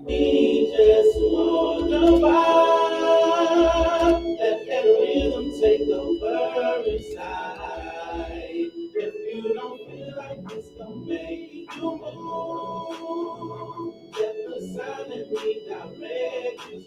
We just wanna vibe, let that rhythm take over inside. If you don't feel like it's gonna make you move, let the silently direct you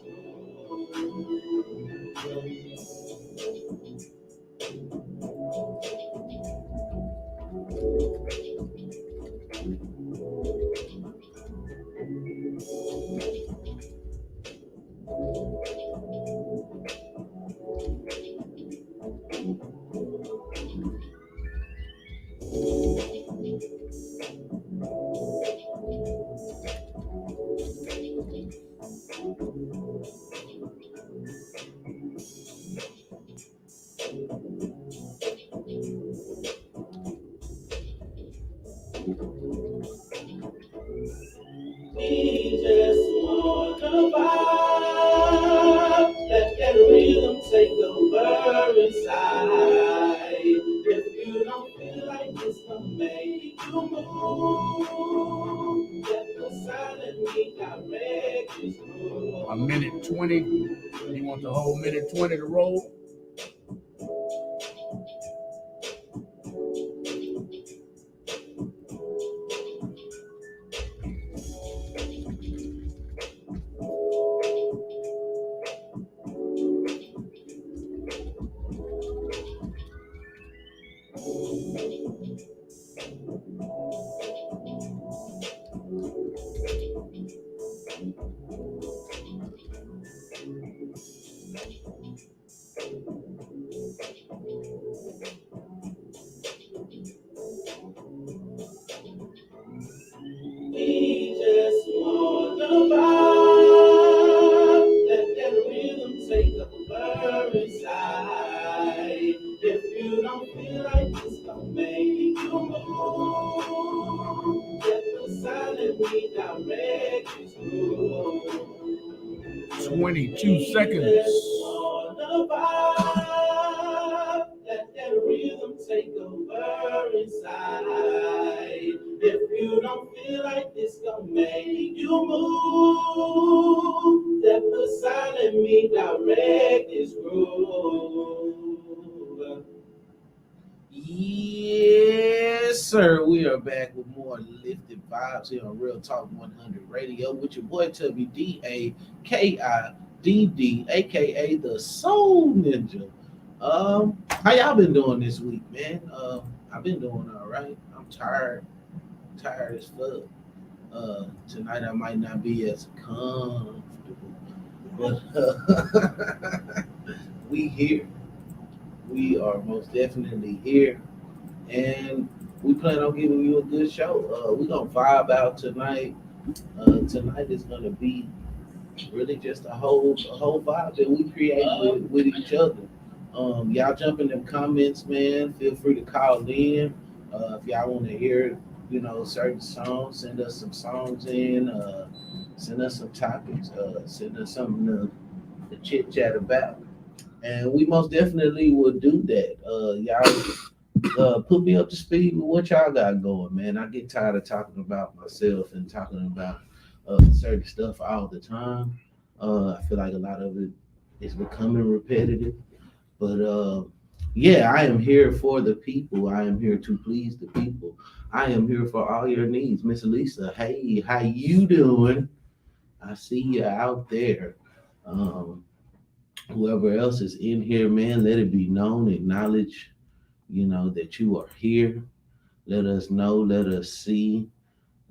We just wanna vibe, let that rhythm take over inside. If you don't feel like it's gonna make you move, let the silently direct you through. A minute 20. You want the whole minute 20 to roll? We just wanna vibe, let that rhythm take over inside. If you don't feel like it's gonna make you move, let the silently direct you through. 22 We seconds. just wanna vibe, let that rhythm take over inside. If you don't feel like it's gonna make you move, let the silent me direct this groove. Yes, sir. We are back with more lifted vibes here on Real Talk 100 Radio with your boy Tubby DAKIDD, aka the Soul Ninja. How y'all been doing this week, man? I've been doing all right. I'm tired as fuck. Tonight I might not be as comfortable, but we here. We are most definitely here, and we plan on giving you a good show. We're gonna vibe out tonight. Tonight is gonna be really just a whole vibe that we create with each other. Y'all jump in them comments, man. Feel free to call in. If y'all want to hear, certain songs, send us some songs in. Send us some topics. Send us something to chit chat about, and we most definitely will do that. Y'all put me up to speed with what y'all got going, man. I get tired of talking about myself and talking about certain stuff all the time. I feel like a lot of it is becoming repetitive, but yeah, I am here for the people. I am here to please the people. I am here for all your needs, Miss Lisa. Hey, how you doing? I see you out there. Um, Whoever else is in here, man, let it be known, acknowledge, that you are here. Let us know, let us see,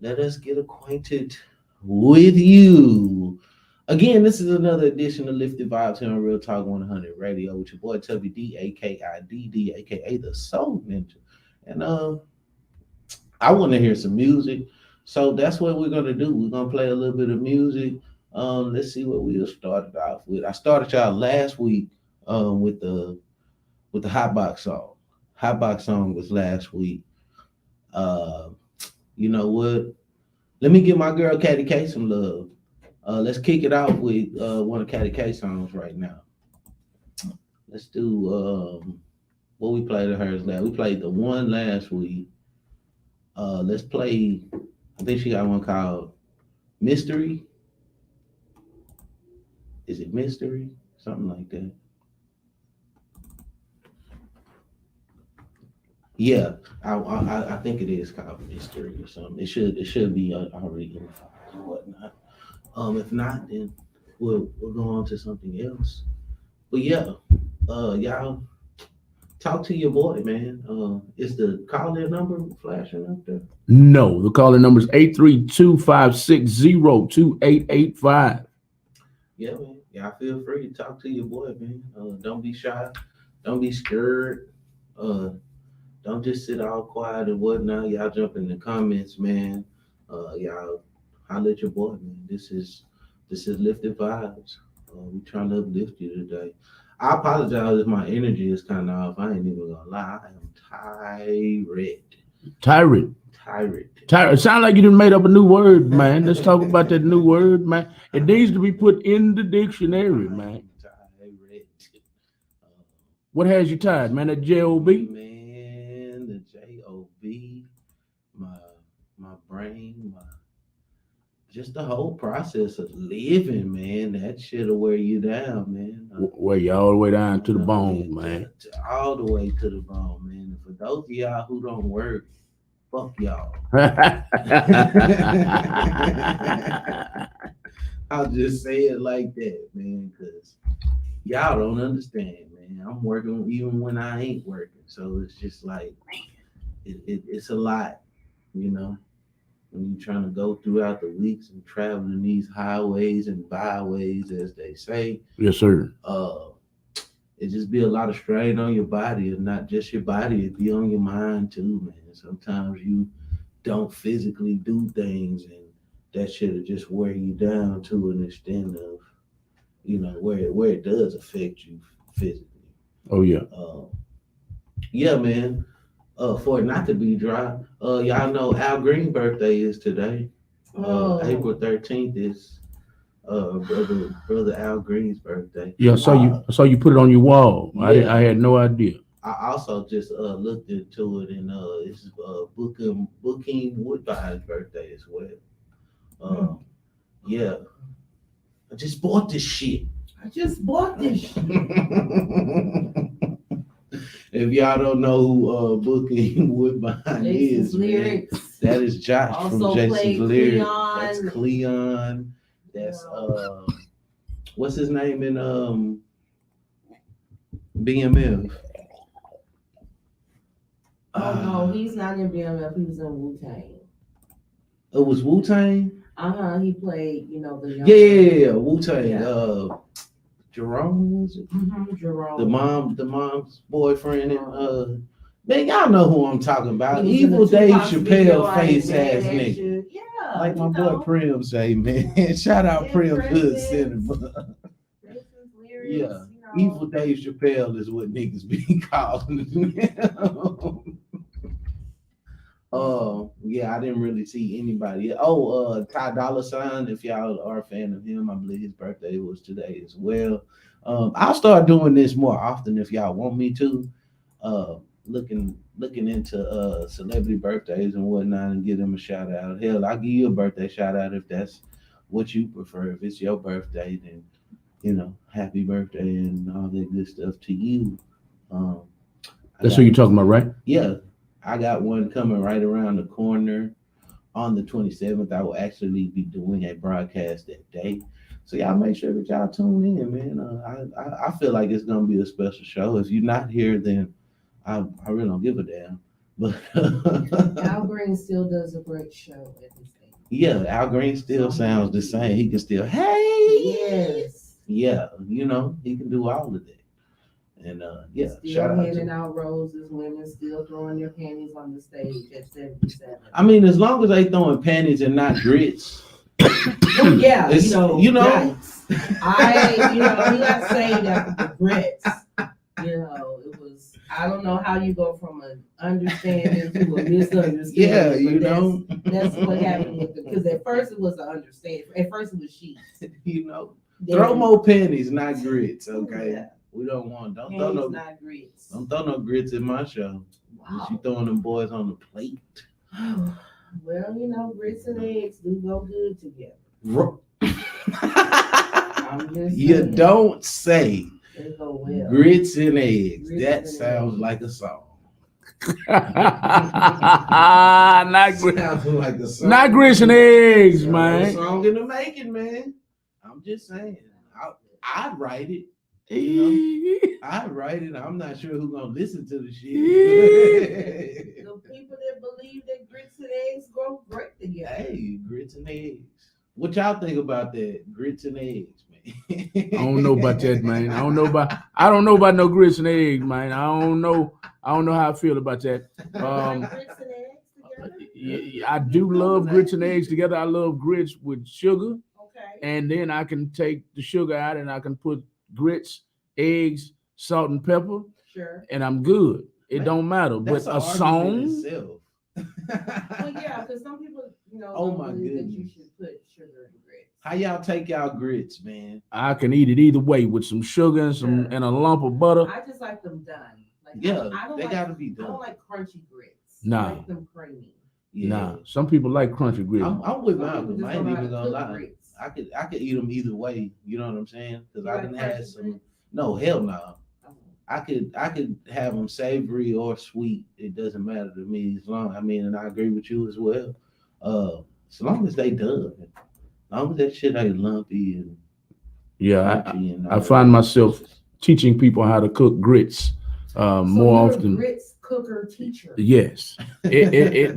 let us get acquainted with you. Again, this is another edition of Lifted Vibes here on Real Talk 100 Radio with your boy Tubby DAKIDD, aka the Soul Ninja. And I want to hear some music. So that's what we're gonna do. We're gonna play a little bit of music. Let's see what we'll start it off with. I started y'all last week with the hot box song. Hot box song was last week. Uh, you know what? Let me give my girl Catty K some love. Let's kick it off with one of Catty K songs right now. Let's do what we played of hers last. We played the one last week. Let's play. I think she got one called Mystery. Is it Mystery? Something like that. Yeah, I think it is called Mystery or something. It should be already in the files or whatnot. If not, then we'll go on to something else. But yeah, y'all talk to your boy, man. Is the call in number flashing up there? No, the calling number is 832-560-2885. Yeah, man. Y'all feel free to talk to your boy, man. Don't be shy. Don't be scared. Uh, don't just sit all quiet and whatnot. Y'all jump in the comments, man. Y'all holler at your boy, man. This is lifted vibes. We trying to uplift you today. I apologize if my energy is kind of off. I ain't even gonna lie. I am tired. Tyrant. Tired. It sounds like you done made up a new word, man. Let's talk about that new word, man. It needs to be put in the dictionary, man. Tired. What has you tired, man? That J-O-B? Man, the J-O-B, my my brain, just the whole process of living, man. That shit'll wear you down, man. Wear you all the way down to the bone, man. All the way to the bone, man. And for those of y'all who don't work, fuck y'all. I'll just say it like that, man, because y'all don't understand, man. I'm working even when I ain't working. So it's just like, it's a lot, you know, when you're trying to go throughout the weeks and traveling these highways and byways, as they say. Yes, sir. It just be a lot of strain on your body, and not just your body, it be on your mind too, man. Sometimes you don't physically do things, and that shit'll just wear you down to an extent of, where it does affect you physically. Oh yeah. Yeah, man. For it not to be dry, y'all know Al Green's birthday is today. April 13th is brother Al Green's birthday. Yeah, I saw you put it on your wall. Yeah. I had no idea. I also just looked into it, and it's Booking Woodbine's birthday as well. Yeah, I just bought this shit. If y'all don't know who Booking Woodbine is, man, that is Josh Also from Jason's Lyrics. Cleon. That's Cleon. That's what's his name in BMF? Oh no, he's not in BMF. He was in Wu Tang. It was Wu Tang. He played, the young Yeah, Wu Tang. Yeah. Jerome, was it? Jerome. The mom's boyfriend, and man, y'all know who I'm talking about. He was in Evil the Dave Tupac video, Chappelle face ass nigga. Yeah, Like my boy Prim say, man. Shout out Prim Hood Cinema. Yeah. Evil Dave Chappelle is what niggas be calling him. Yeah, I didn't really see anybody. Ty Dolla $ign, if y'all are a fan of him, I believe his birthday was today as well. I'll start doing this more often if y'all want me to. Looking into celebrity birthdays and whatnot and give them a shout out. Hell, I'll give you a birthday shout out if that's what you prefer. If it's your birthday, then happy birthday and all that good stuff to you. That's who you're talking about, right? Yeah. I got one coming right around the corner on the 27th. I will actually be doing a broadcast that day. So y'all make sure that y'all tune in, man. I feel like it's gonna be a special show. If you're not here, then I really don't give a damn. But Al Green still does a great show at this age. Yeah, Al Green still sounds the same. He can still, hey, yes, yeah, he can do all of that. And yeah, Still shout out handing to. out roses, women still throwing their panties on the stage at 77. I mean, as long as they throwing panties and not grits. Well, yeah, It's, you know. yikes. He got saved after the grits. It was, I don't know how you go from an understanding to a misunderstanding. Yeah, That's what happened with it. Because at first it was an understanding. At first it was sheets. Throw more panties, not grits, okay? Yeah. We don't want, don't Panties, throw no, not grits. don't throw no grits in my show. Wow. You throwing them boys on the plate. Well, grits and eggs do go good together. I'm just You saying. don't say They go well. grits and eggs. Grits That and sounds eggs. like a song. Not grits. Sounds like a song. Not grits and eggs, Sounds like a man. song in the making, man. I'm just saying. I'd write it. I'd write it. I'm not sure who's gonna listen to the shit. The people that believe that grits and eggs grow great together. Hey, grits and eggs. What y'all think about that? Grits and eggs, man. I don't know about that, man. I don't know about no grits and eggs, man. I don't know how I feel about that. Grits and eggs together? I do love grits and eggs together. I love grits with sugar, Okay. and then I can take the sugar out and I can put grits, eggs, salt and pepper, Sure. and I'm good. It Man, don't matter. But That's a an argument song, itself. Well, yeah, because some people, Oh, don't my believe that you goodness. should put sugar in grits. How y'all take y'all grits, man? I can eat it either way with some sugar and Sure. and a lump of butter. I just like them done. Like, Yeah, I don't they like, gotta be I done. don't like crunchy grits. Nah. I like them creamy. Yeah. Nah, some people like crunchy grits. I'm with Some Malcolm. people I just ain't don't know even how gonna to cook lie. grits. I could eat them either way. You know what I'm saying? Because You I like done had crunchy some. grits? No, hell no. Oh. I could have them savory or sweet. It doesn't matter to me as long. And I agree with you as well. As long as they done, as long as that shit ain't lumpy and Yeah, crunchy and I find myself teaching people how to cook grits So more you're often. a grits cooker teacher. Yes. The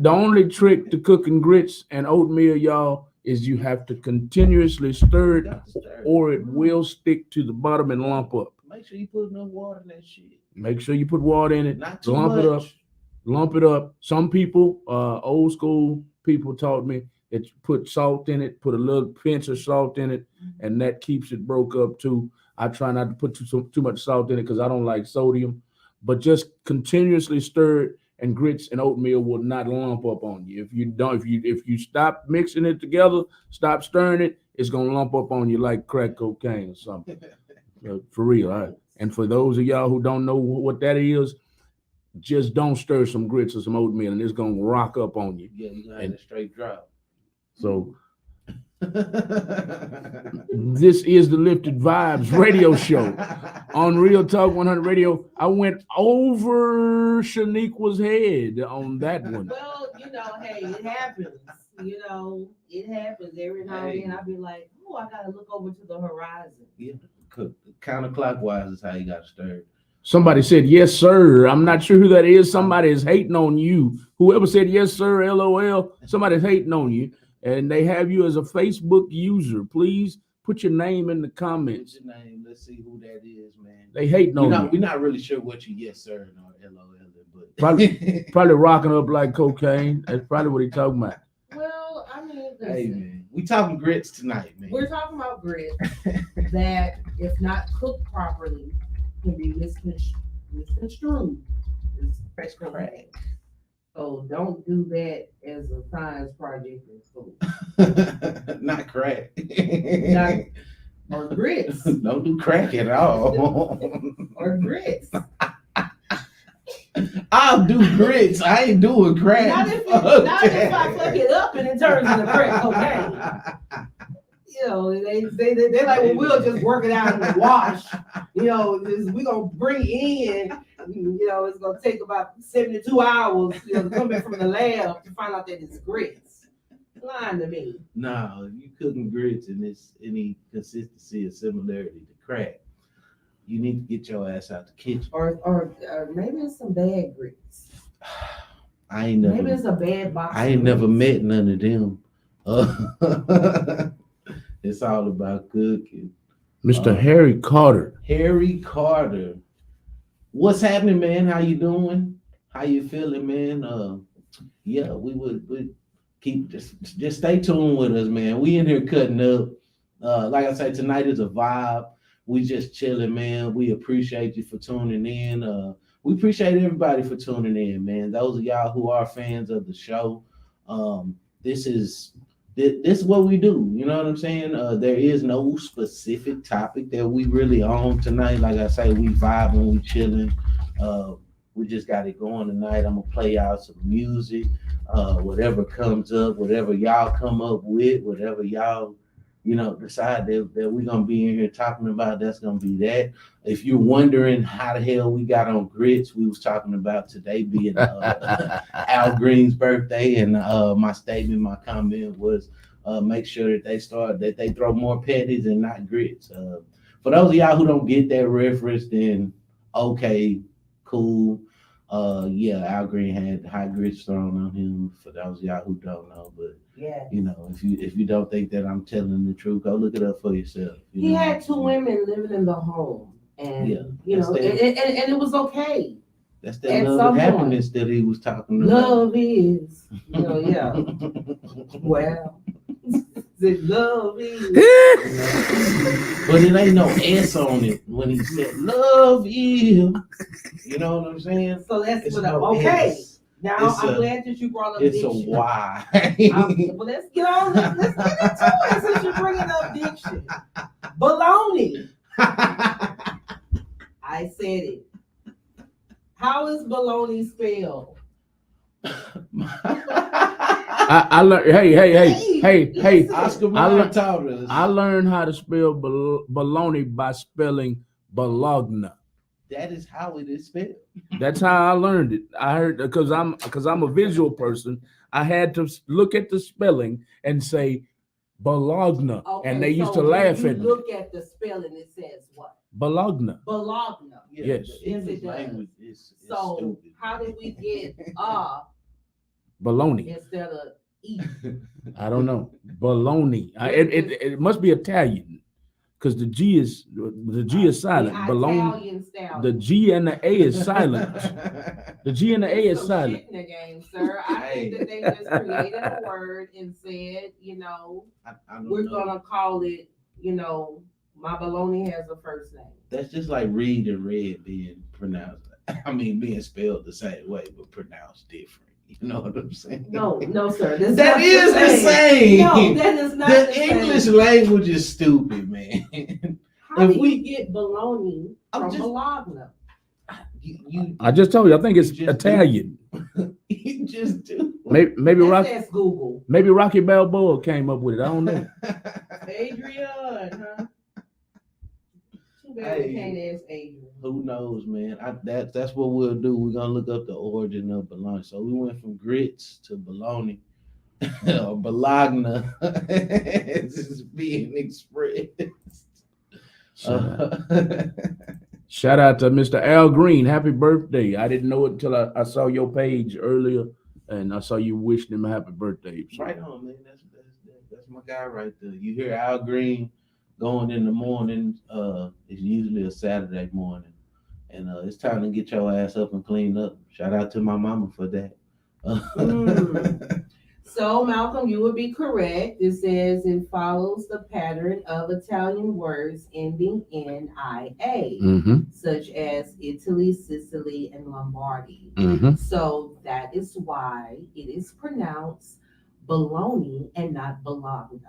only trick to cooking grits and oatmeal, y'all, is you have to continuously stir it, or it will stick to the bottom and lump up. Make sure you put enough water in that shit. Make sure you put water in it. Not too Lump much. it up. Lump it up. Some people, old school people, taught me that you put salt in it, put a little pinch of salt in it, and that keeps it broke up too. I try not to put too much salt in it because I don't like sodium, but just continuously stir it, and grits and oatmeal will not lump up on you. If you stop mixing it together, stop stirring it, it's gonna lump up on you like crack cocaine or something. For real. All right? And for those of y'all who don't know what that is, just don't stir some grits or some oatmeal, and it's gonna rock up on you. Yeah, you gonna have a straight drop. So this is the Lifted Vibes radio show on Real Talk 100 Radio. I went over Shaniqua's head on that one. Well, hey, it happens. It happens every now and then. I'll be like, oh, I gotta look over to the horizon. Yeah, counterclockwise is how you got stirred. Somebody said, yes, sir. I'm not sure who that is. Somebody is hating on you. Whoever said, yes, sir, LOL, somebody's hating on you. And they have you as a Facebook user. Please put your name in the comments. Put your name. Let's see who that is, man. They hating on you. We're not really sure what you yes, sir, or LOL, but Probably rocking up like cocaine. That's probably what he's talking about. Well, listen, hey, man, we talking grits tonight, man. We're talking about grits that, if not cooked properly, can be misconstrued. It's correct. So don't do that as a science project in school. Not crack. Or grits. Don't do crack at all. Or grits. I'll do grits. I ain't doing crack. Not if I fuck it up and it turns into crack cocaine. They're like, well, we'll just work it out in the wash. We're gonna bring it in. It's gonna take about 72 hours, to come back from the lab to find out that it's grits. Lying to me. No, if you cooking grits and it's any consistency or similarity to crack, you need to get your ass out the kitchen. Or maybe it's some bad grits. Maybe it's a bad box. I ain't never met none of them. It's all about cooking. Mr. Harry Carter. Harry Carter. What's happening, man? How you doing? How you feeling, man? Yeah, we would keep just stay tuned with us, man. We in here cutting up. Like I said, tonight is a vibe. We just chilling, man. We appreciate you for tuning in. We appreciate everybody for tuning in, man. Those of y'all who are fans of the show, this is what we do. You know what I'm saying? There is no specific topic that we really on tonight. Like I say, we vibing, we chilling. We just got it going tonight. I'm gonna play out some music, whatever comes up, whatever y'all come up with, whatever y'all decide that we're gonna be in here talking about. That's gonna be that. If you're wondering how the hell we got on grits, we was talking about today being Al Green's birthday, and my comment was make sure that they throw more patties and not grits. For those of y'all who don't get that reference, then okay, cool. Yeah, Al Green had high grits thrown on him. For those of y'all who don't know, but Yeah. if you don't think that I'm telling the truth, go look it up for yourself. He had two women living in the home, and Yeah, and it was okay. That's that love and happiness that he was talking about. Love is, yeah. Well, love is. But it ain't no S on it when he said love you. You know what I'm saying? So that's It's what no okay. S. Now I'm glad that you brought up It's diction. a Y. Well, let's get on. Let's get into it since you're bringing up diction. Baloney. I said it. How is baloney spelled? I learned. Hey. Oscar Mayer taught us. I learned how to spell baloney by spelling Bologna. That is how it is spelled. That's how I learned it. I heard because I'm a visual person. I had to look at the spelling and say Bologna, Okay, and they used so to laugh when at you me. look at the spelling, it says what? Bologna. Bologna. Yeah, Yes. the English Yes, it does. language is So stupid. how did we get Bologna. instead of E? I don't know. Bologna. It must be Italian because the G is silent. The Bologna. Italian style. The G and the A is silent. The G and the A is Some silent. shit in the game, sir. I think that they just created a word and said, I don't we're know. gonna call it, my baloney has a first name. That's just like read and red being pronounced. Being spelled the same way but pronounced different. You know what I'm saying? No, sir. That's That not is the same. No, that is not The the English same. language is stupid, man. How if do we- you get baloney I'm from just- Bologna? You I just told you. I think it's You just Italian. you just do. Maybe That's Google. Maybe Rocky Balboa came up with it. I don't know. Adrian, huh? Too bad we can't ask Adrian. Who knows, man? That's what we'll do. We're gonna look up the origin of bologna. So we went from grits to bologna or bologna. This is being expressed. Shout out to Mr. Al Green. Happy birthday. I didn't know it until I saw your page earlier and I saw you wishing him a happy birthday. So, Right on, man. That's my guy right there. You hear Al Green going in the morning. It's usually a Saturday morning, and it's time to get your ass up and clean up. Shout out to my mama for that. So, Malcolm, you would be correct. It says it follows the pattern of Italian words ending in IA, such as Italy, Sicily, and Lombardy. So that is why it is pronounced bologna and not bologna.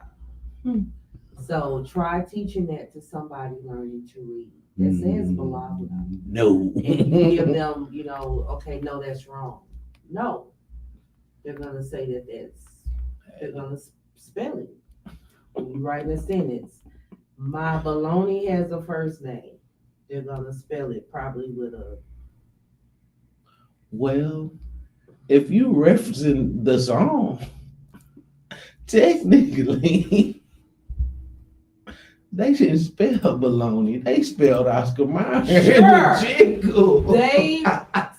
So try teaching that to somebody learning to read. That says bologna. No. And you give them, okay, no, that's wrong. No. They're gonna say they're gonna spell it. When you write a sentence, my baloney has a first name. They're gonna spell it probably with a. Well, if you referencing the song, technically, they shouldn't spell baloney. They spelled Oscar Mayer in the jingle. They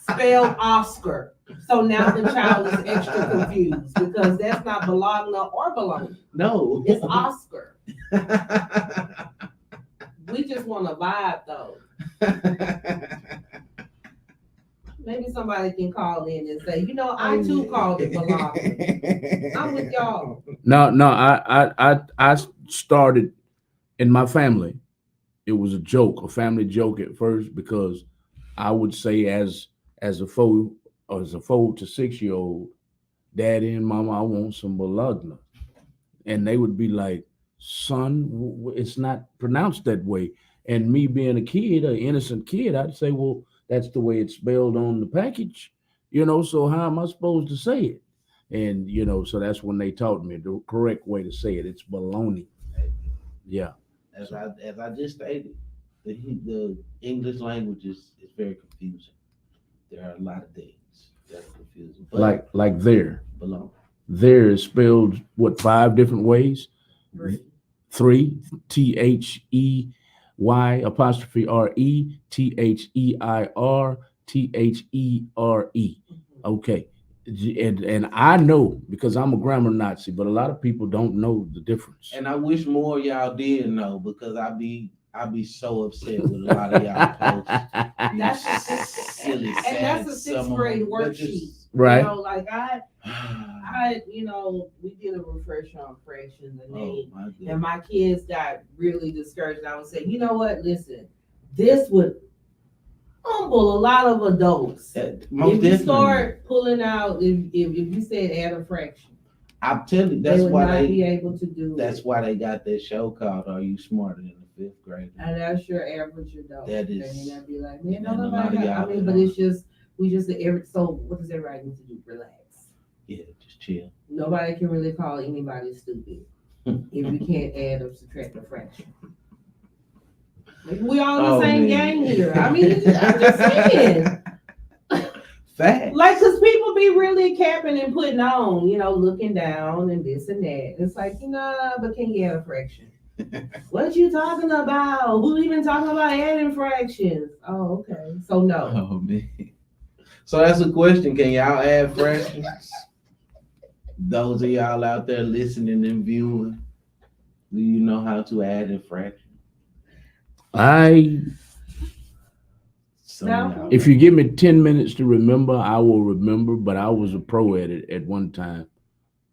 spelled Oscar. So now the child is extra confused because that's not Bologna or Bologna. No. It's Oscar. We just want to vibe though. Maybe somebody can call in and say, I too called it baloney. I'm with y'all. No, I started in my family. It was a family joke at first because I would say as a 4 to 6 year old, Daddy and Mama, I want some bologna, and they would be like, "Son, it's not pronounced that way." And me being a kid, an innocent kid, I'd say, "Well, that's the way it's spelled on the package, So how am I supposed to say it?" And so that's when they taught me the correct way to say it. It's baloney. Yeah. As I just stated, the English language is very confusing. There are a lot of things that are confusing. But Like there. baloney. There is spelled what, 5 different ways? Three. 3, THEY THEIR Okay. And I know because I'm a grammar Nazi, but a lot of people don't know the difference. And I wish more of y'all did know because I'd be so upset with a lot of y'all posts. That's Silly, and sad, that's a some sixth of grade them, but worksheet. just- Right. Like we did a refresher on fractions and Oh my and goodness. my kids got really discouraged. I would say, you know what? Listen, this would humble a lot of adults. Most If you definitely. start pulling out, if you said add a fraction, I'm telling you, they that's would why not be they able to do that's it. why they got that show called Are You Smarter Than the Fifth Grader? And that's your average adult. That is- And I'd be like, man, and don't a lot nobody of have, I y'all mean, that but it's just, so what does everybody need to do? Relax. Yeah, just chill. Nobody can really call anybody stupid if you can't add or subtract a fraction. Like, we all in the same gang here. I mean, I'm just saying. Fact. Like, cause people be really capping and putting on, looking down and this and that. It's like, but can you add a fraction? What you talking about? Who even talking about adding fractions? Oh, okay. So no. Oh man. So that's a question. Can y'all add fractions? Those of y'all out there listening and viewing, do you know how to add a fraction? I Some No. of y'all If you give me 10 minutes to remember, I will remember, but I was a pro at it at one time.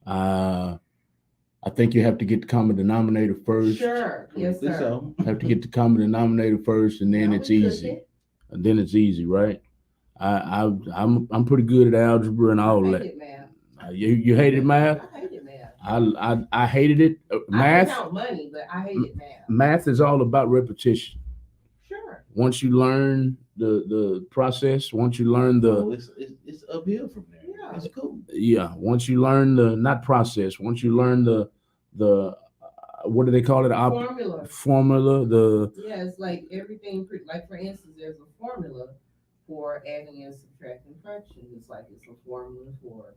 I think you have to get the common denominator first. Sure. Yes, Think sir. so. Have to get the common denominator first, and then No, it's we easy. couldn't. And then it's easy, right? I'm pretty good at algebra and all I that. hated math. You hated math? I hated math. I hated it. I could Math count money, but I hated math. math is all about repetition. Sure. Once you learn the process, once you learn Oh, it's uphill from there. Yeah. It's cool. once you learn the not process, once you learn the what do they call it? Formula. Formula. Yeah, it's like everything. Like for instance, there's a formula for adding and subtracting fractions. It's like it's a formula for,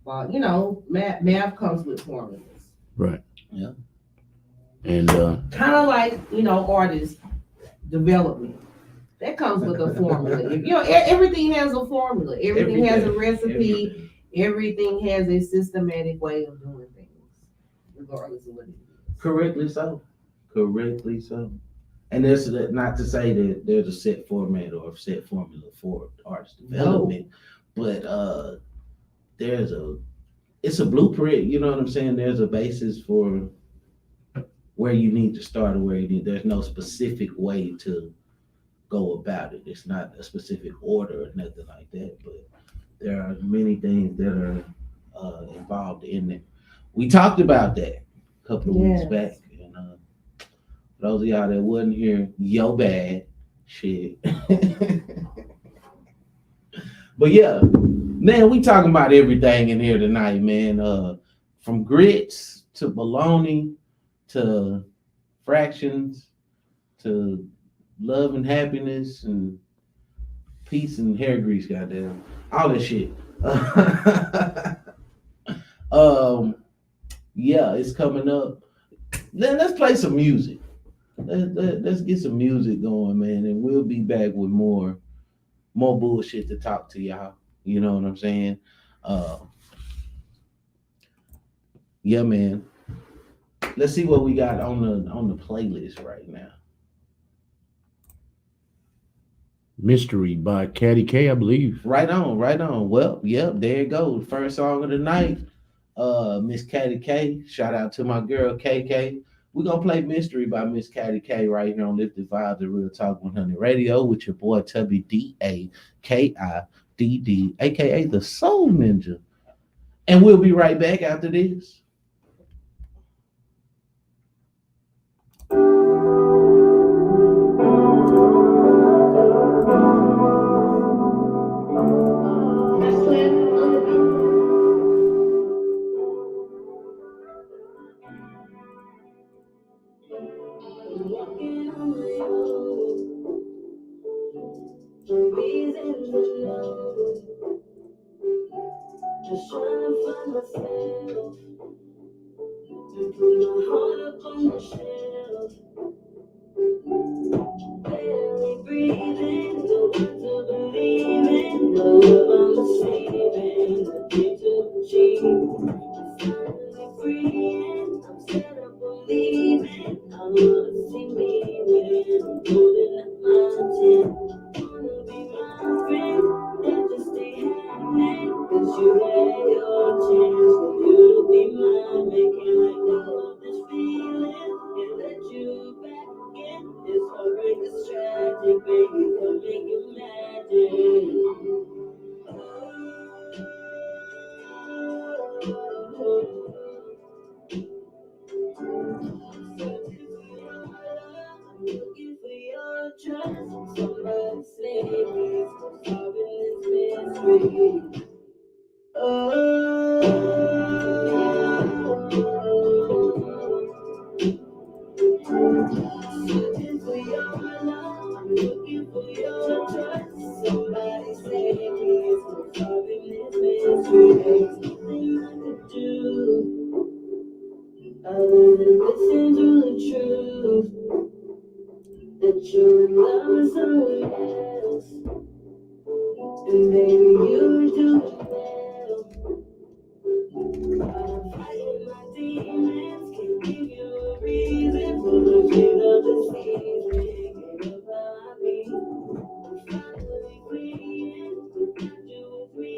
well, math comes with formulas. Right. Yeah. And Kind of like artist development. That comes with a formula. Everything has a formula. Everything has a recipe. Everything has a systematic way of doing things, regardless of what it is. Correctly so. Correctly so. And there's not to say that there's a set format or a set formula for artist development, but it's a blueprint. You know what I'm saying? There's a basis for where you need to start or where you need. There's no specific way to go about it. It's not a specific order or nothing like that. But there are many things that are involved in it. We talked about that a couple of weeks Yes. back. And for those of y'all that wasn't here, yo bad shit. But yeah, man, we talking about everything in here tonight, man. From grits to bologna to fractions to love and happiness and peace and hair grease, goddamn, all that shit. Yeah, it's coming up. Let's play some music. Let's get some music going, man, and we'll be back with more bullshit to talk to y'all. You know what I'm saying? Yeah, man. Let's see what we got on the playlist right now. Mystery by Caddy K, I believe. Right on, right on. Well, yep, there you go. First song of the night. Miss Caddy K. Shout out to my girl KK. We're gonna play Mystery by Miss Caddy K right here on Lifted Vibes and Real Talk 100 Radio with your boy Tubby DAKIDD, aka the Soul Ninja. And we'll be right back after this. Walking on my own, no reason to know. Just trying to find myself and put my heart up on the shelf. Barely breathing, no one to believe in. The love I'm receiving, nothing to achieve. I'm finally free and I'm set up on leaving. I wanna see me win. I'm holding up my chin. Wanna be my friend and just stay hanging. 'Cause you had your chance for you to be mine. Making like go of this feeling and let you back in. This heartbreak is tragic, baby. Come make it magic. I'm looking for your trust. Somebody save me from solving this mystery. Searching for your love, I'm looking for your trust. Somebody save me from solving this mystery. There's nothing I could do other than listen to the truth that you're in love with someone else, and baby you do it well. I'm fighting my demons, can't give you a reason for the pain of the season. Get up on me, I'm finally free, without you with me,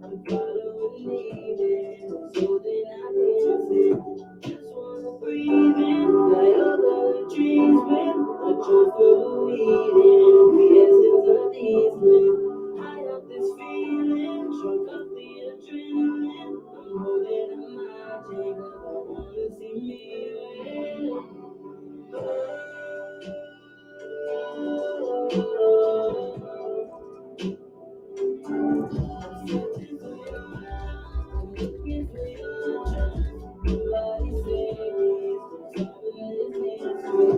I'm following leading, so then I can sit. Just wanna breathe in, fly over the trees with a joy for the weeding, the essence of these men. High up this feeling, drunk up the adrenaline. I'm holding on my tank, I wanna see me win. I'm searching for your love, I'm looking for your trust. Nobody save me from solving this mystery.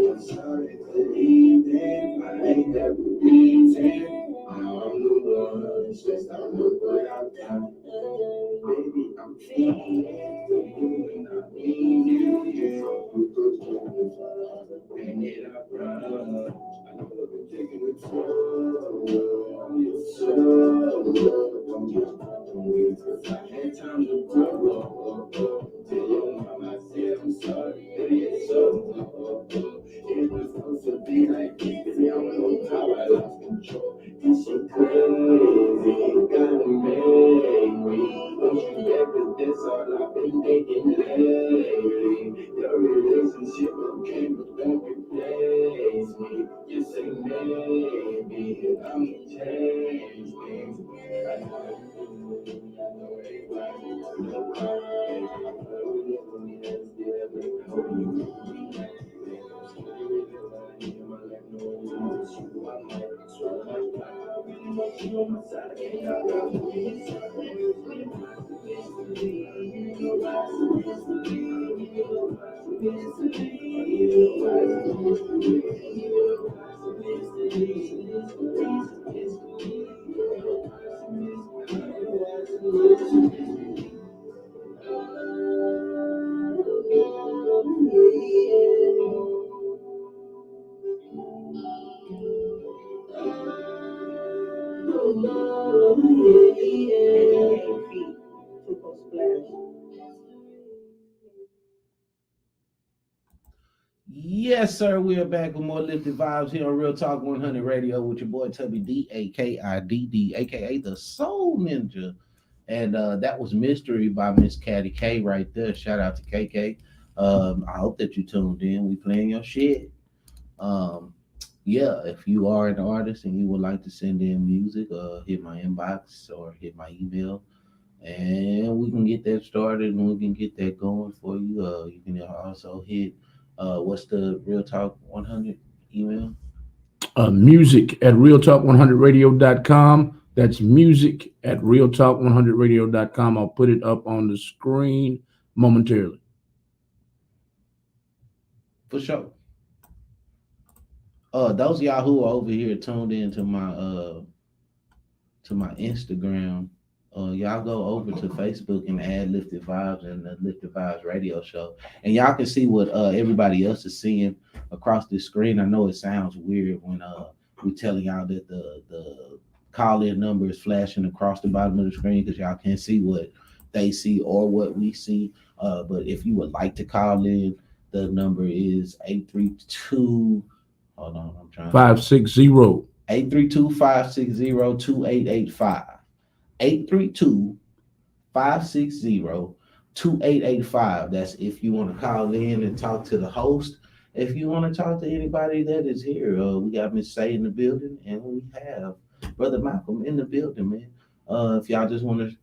I'm sorry for leaving. I ain't never pretend. I'm the one stressed out, look what I've done. Baby, I'm feeling you and I need you. Yeah, I'm for the pain that I brought. I know I've been taking it slow. I'm your soul. Don't get up on me 'cause I had time to grow. Tell your mama I said I'm sorry. Baby, it's so. It was supposed to be like this. Baby, I don't know how I lost control. This shit crazy. It gotta make me push you back 'cause that's all I've been thinking lately. Your relationship okay, but don't replace me. You say maybe and I'm gonna change things. I know everybody no crying. I know you and still make know you. Yes, sir. We are back with more lifted vibes here on Real Talk 100 Radio with your boy Tubby D, aka the Soul Ninja. And that was Mystery by Miss Caddy K right there. Shout out to KK. I hope that you tuned in. We playing your shit. Um, yeah, if you are an artist and you would like to send in music, hit my inbox or hit my email, and we can get that started and we can get that going for you. You can also hit what's the Real Talk 100 email? Music at realtalk100radio.com. That's music at realtalk100radio.com. I'll put it up on the screen momentarily. For sure. Those of y'all who are over here tuned in to my Instagram, y'all go over to Facebook and add Lifted Vibes and the Lifted Vibes radio show, and y'all can see what everybody else is seeing across this screen. I know it sounds weird when we telling y'all that the call-in number is flashing across the bottom of the screen because y'all can't see what they see or what we see. But if you would like to call in, the number is 832. Hold on, I'm trying. 560 832-560-2885. 832-560-2885. That's if you want to call in and talk to the host. If you want to talk to anybody that is here, we got Miss Say in the building, and we have Brother Malcolm in the building, man. If y'all just want to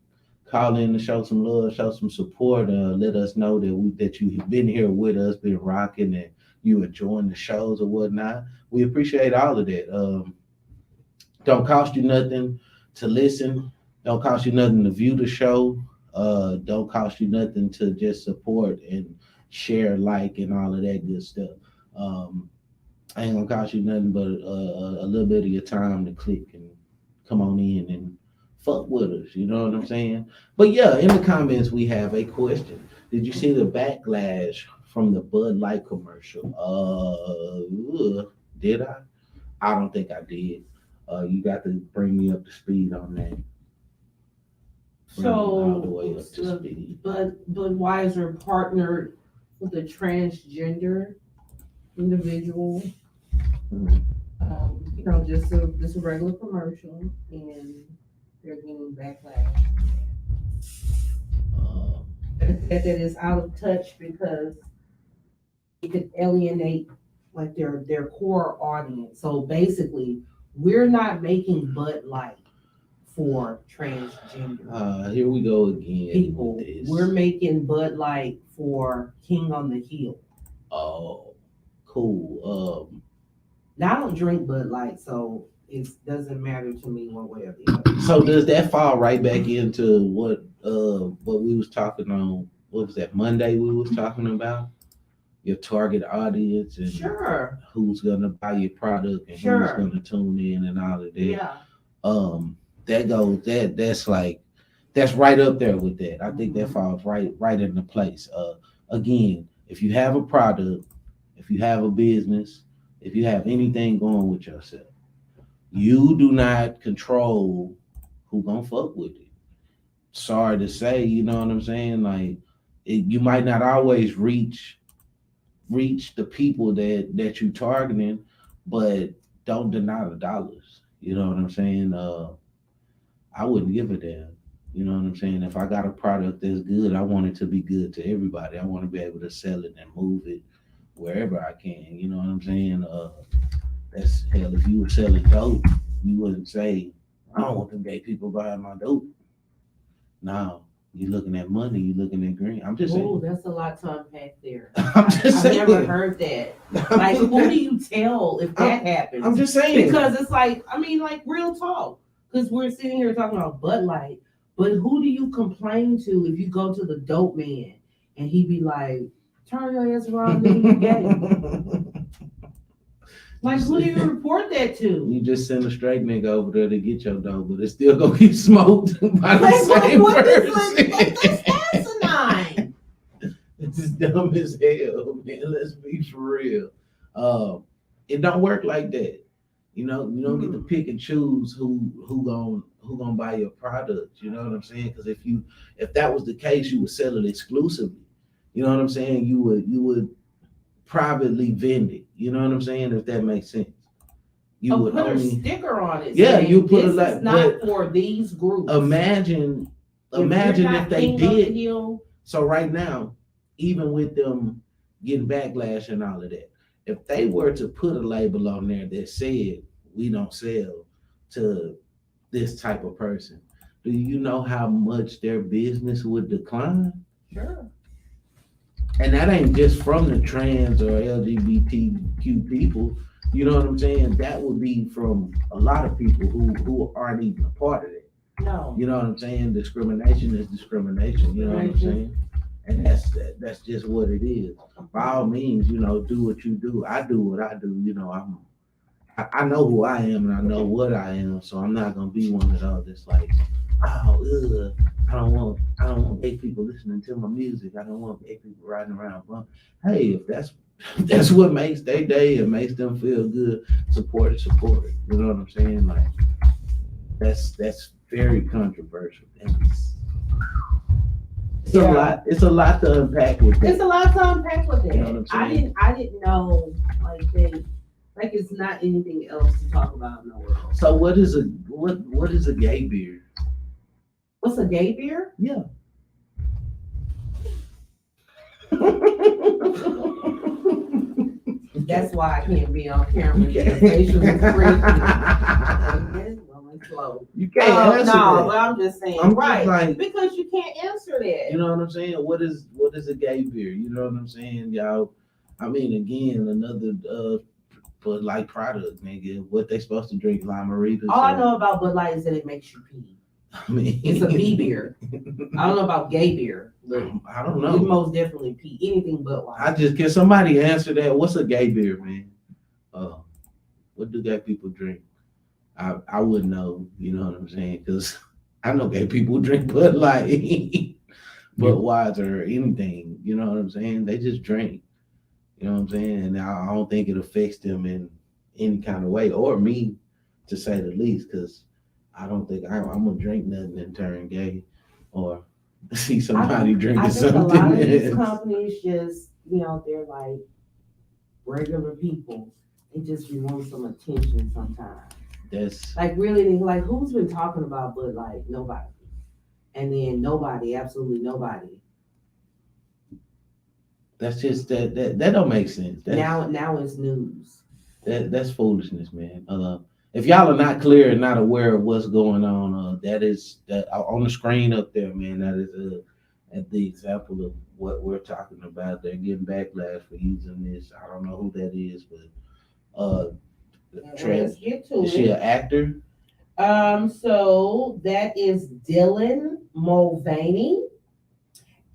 call in to show some love, show some support, let us know that you've been here with us, been rocking, and you enjoying the shows or whatnot. We appreciate all of that. Don't cost you nothing to listen. Don't cost you nothing to view the show. Don't cost you nothing to just support and share, like, and all of that good stuff. Ain't gonna cost you nothing but a little bit of your time to click and come on in and fuck with us. You know what I'm saying? But yeah, in the comments we have a question. Did you see the backlash from the Bud Light commercial? Did I? I don't think I did. You got to bring me up to speed on that. So, speed. Budweiser partnered with a transgender individual. Just a regular commercial, and they're getting backlash. That is out of touch because it could alienate like their core audience. So basically, we're not making Bud Light for transgender here we go again. people. We're making Bud Light for King on the Hill. Oh, cool. Now I don't drink Bud Light, so it doesn't matter to me one way or the other. So does that fall right back into what we was talking on? What was that Monday we was talking about? Your target audience and sure, who's gonna buy your product and who's gonna tune in and all of that. Yeah. That's right up there with that. I think that falls right into place. Again, if you have a product, if you have a business, if you have anything going with yourself, you do not control who gonna fuck with it. Sorry to say, you know what I'm saying? Like, you might not always reach the people that you targeting, but don't deny the dollars. You know what I'm saying? I wouldn't give a damn. You know what I'm saying? If I got a product that's good, I want it to be good to everybody. I want to be able to sell it and move it wherever I can. You know what I'm saying? That's hell. If you were selling dope, you wouldn't say, I don't want them gay people buying my dope. No, you're looking at money, you're looking at green. I'm just saying. Oh, that's a lot to unpack there. I'm just saying. I've never heard that. Like, who do you tell if that happens? I'm just saying. Because it's like, real talk. Because we're sitting here talking about Bud Light, but who do you complain to if you go to the dope man and he be like, turn your ass around, then you gay? Like, who do you report that to? You just send a straight nigga over there to get your dope, but it's still gonna get smoked by the same person. That's asinine. It's just dumb as hell, man. Let's be for real. It don't work like that. You know, you don't get to pick and choose who who gonna buy your product? You know what I'm saying? Because if that was the case, you would sell it exclusively. You know what I'm saying? You would privately vend it. You know what I'm saying? If that makes sense. You would put only a sticker on it. Yeah, saying, you put this a lot, is not but for these groups. imagine you're not if they king of the did. hill, So right now, even with them getting backlash and all of that, if they were to put a label on there that said we don't sell to this type of person, do you know how much their business would decline? sure. And that ain't just from the trans or LGBTQ people. You know what I'm saying? That would be from a lot of people who aren't even a part of it. No. You know what I'm saying? Discrimination is discrimination. You know what I'm saying? And that's just what it is. By all means, you know, do what you do. I do what I do. You know, I know who I am and I know what I am. So I'm not gonna be one of those that's like, oh, I don't want gay people listening to my music. I don't want gay people riding around. But hey, if that's what makes their day and makes them feel good, support it. You know what I'm saying? Like that's very controversial. And it's Yeah. a lot. It's a lot to unpack with It's that. a lot to unpack with it. You know what I'm saying? I didn't know like it's not anything else to talk about in the world. So what is a gay beer? What's a gay beer? Yeah. That's why I can't be on camera. Your facial expression. You can't answer No, that. but I'm just saying, I'm just right? like- because you can't answer that. You know what I'm saying? What is a gay beer? You know what I'm saying, y'all? I mean, again, another Bud Light product, nigga. What they supposed to drink, Limeritas? All I know about Bud Light is that it makes you pee. I mean, It's a pee beer. I don't know about gay beer, but I don't you know. most definitely pee. Anything but wine. Can somebody answer that? What's a gay beer, man? What do gay people drink? I wouldn't know. You know what I'm saying? Because I know gay people drink Bud Light, Budweiser, or anything. You know what I'm saying? They just drink. You know what I'm saying? And I don't think it affects them in any kind of way, or me, to say the least, because I don't think I'm gonna drink nothing and turn gay, or see somebody drinking I think something. a lot of these else. companies just, they're like regular people. They just want some attention sometimes. That's Like really, like who's been talking about Bud Light? Nobody. And then nobody, absolutely nobody. that's just that don't make sense. That's, Now it's news. that's foolishness, man. If y'all are not clear and not aware of what's going on, that is that on the screen up there, man. That is at the example of what we're talking about. They're getting backlash for using this. I don't know who that is, but Let's get to is she an it. actor? So that is Dylan Mulvaney,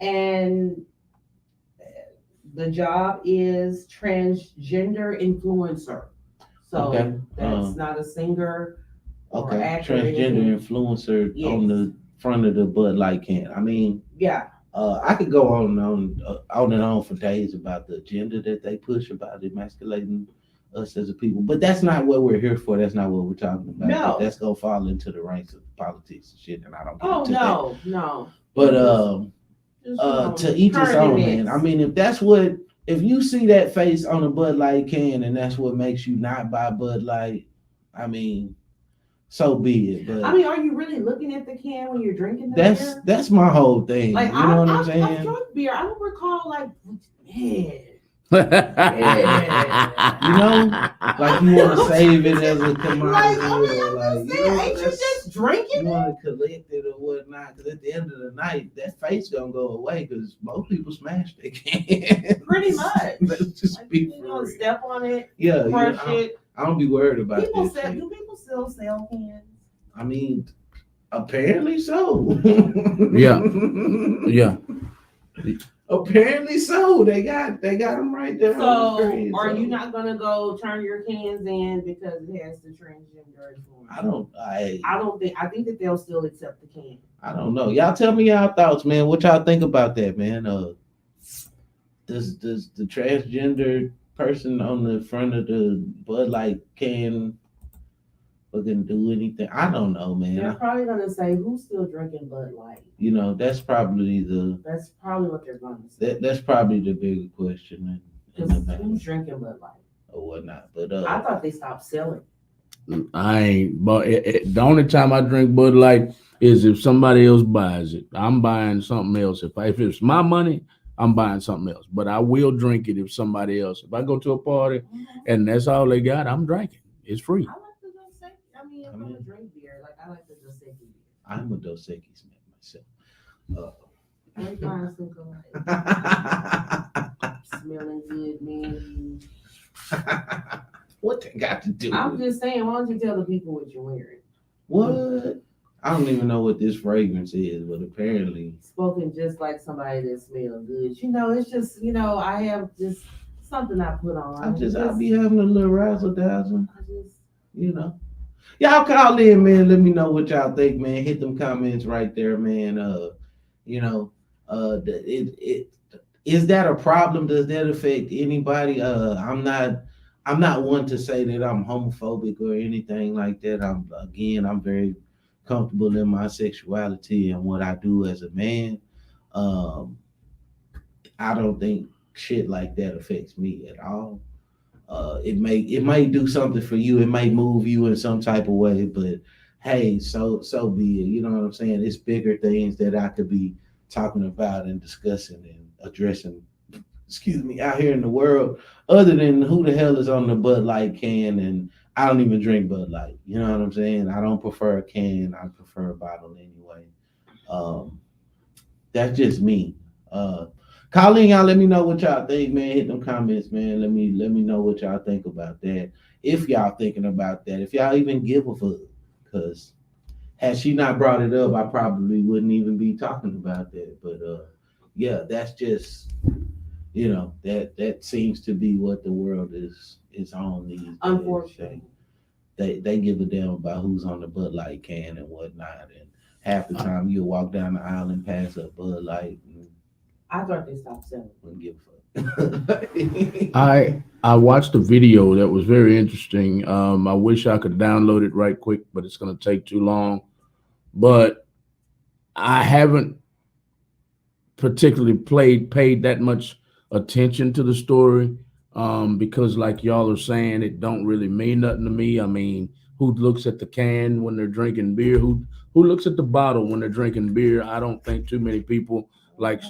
and the job is transgender influencer. So Okay. that's not a singer or Okay, actor. or transgender anything. influencer Yes. on the front of the Bud Light can. I mean, Yeah. I could go on and on for days about the agenda that they push about emasculating us as a people, but that's not what we're here for. That's not what we're talking about. No. That's gonna fall into the ranks of politics and shit, and I don't get Oh into that. no. But Just, to each his current own, man. events. I mean, if you see that face on a Bud Light can and that's what makes you not buy Bud Light, I mean, so be it. But I mean, are you really looking at the can when you're drinking the beer? that's my whole thing. Like you know what I'm I've saying? drunk beer. I don't recall like, man. You know, like you want to save it as a commodity, or like you know, ain't you just drinking? you want to collect it or whatnot. Because at the end of the night, that face gonna go away. Because most people smash their can. Pretty much. Let's just Like, be you for know, real. step on it, Yeah, crush I it. don't be worried about People this. sell. shit. Do people still sell cans? I mean, apparently so. Yeah. Yeah. Apparently so. They got them right there on the So, screen. are so. you not gonna go turn your cans in because it has the transgender influence? I think that they'll still accept the can. I don't know. Y'all tell me y'all thoughts, man. What y'all think about that, man? Does the transgender person on the front of the Bud Light can fucking do anything. I don't know, man. They're probably gonna say, "Who's still drinking Bud Light?" You know, that's probably the That's probably what they're gonna say. that's probably the bigger question in the Because who's matter drinking Bud Light? or whatnot. But I thought they stopped selling. I ain't. But the only time I drink Bud Light is if somebody else buys it. I'm buying something else. If it's my money, I'm buying something else. But I will drink it if somebody else. If I go to a party and that's all they got, I'm drinking. It's free. I like the Dos Equis. I mean, if I'm gonna drink beer, like I like the Dos Equis beer. I'm a Dos Equis man myself. I'm buying some good, smelling good, man. What they got to do? I'm with just saying, why don't you tell the people what you're wearing? what? I don't even know what this fragrance is, but apparently, Spoken just like somebody that smells good. You know, it's just, I have just something I put on. I'll be having a little razzle dazzle, I just you know. Y'all call in, man. Let me know what y'all think, man. Hit them comments right there, man. You know, it is that a problem? Does that affect anybody? I'm not one to say that I'm homophobic or anything like that. I'm very comfortable in my sexuality and what I do as a man. Um, I don't think shit like that affects me at all. It might do something for you. It might move you in some type of way, but hey, so be it. You know what I'm saying? It's bigger things that I could be talking about and discussing and addressing. Excuse me, out here in the world, other than who the hell is on the Bud Light can, and I don't even drink Bud Light. You know what I'm saying? I don't prefer a can. I prefer a bottle anyway. Um, that's just me. Uh, Call in, y'all. Let me know what y'all think, man. Hit them comments, man. Let me know what y'all think about that. If y'all thinking about that, if y'all even give a fuck, because had she not brought it up, I probably wouldn't even be talking about that. But yeah, that's just that seems to be what the world is on these days. unfortunately. They give a damn about who's on the Bud Light can and whatnot, and half the time you'll walk down the aisle and pass a Bud Light. And I thought they stopped selling. wouldn't give a fuck. I watched a video that was very interesting. I wish I could download it right quick, but it's going to take too long. But I haven't particularly paid that much attention to the story because, like y'all are saying, it don't really mean nothing to me. I mean, who looks at the can when they're drinking beer? Who looks at the bottle when they're drinking beer? I don't think too many people, like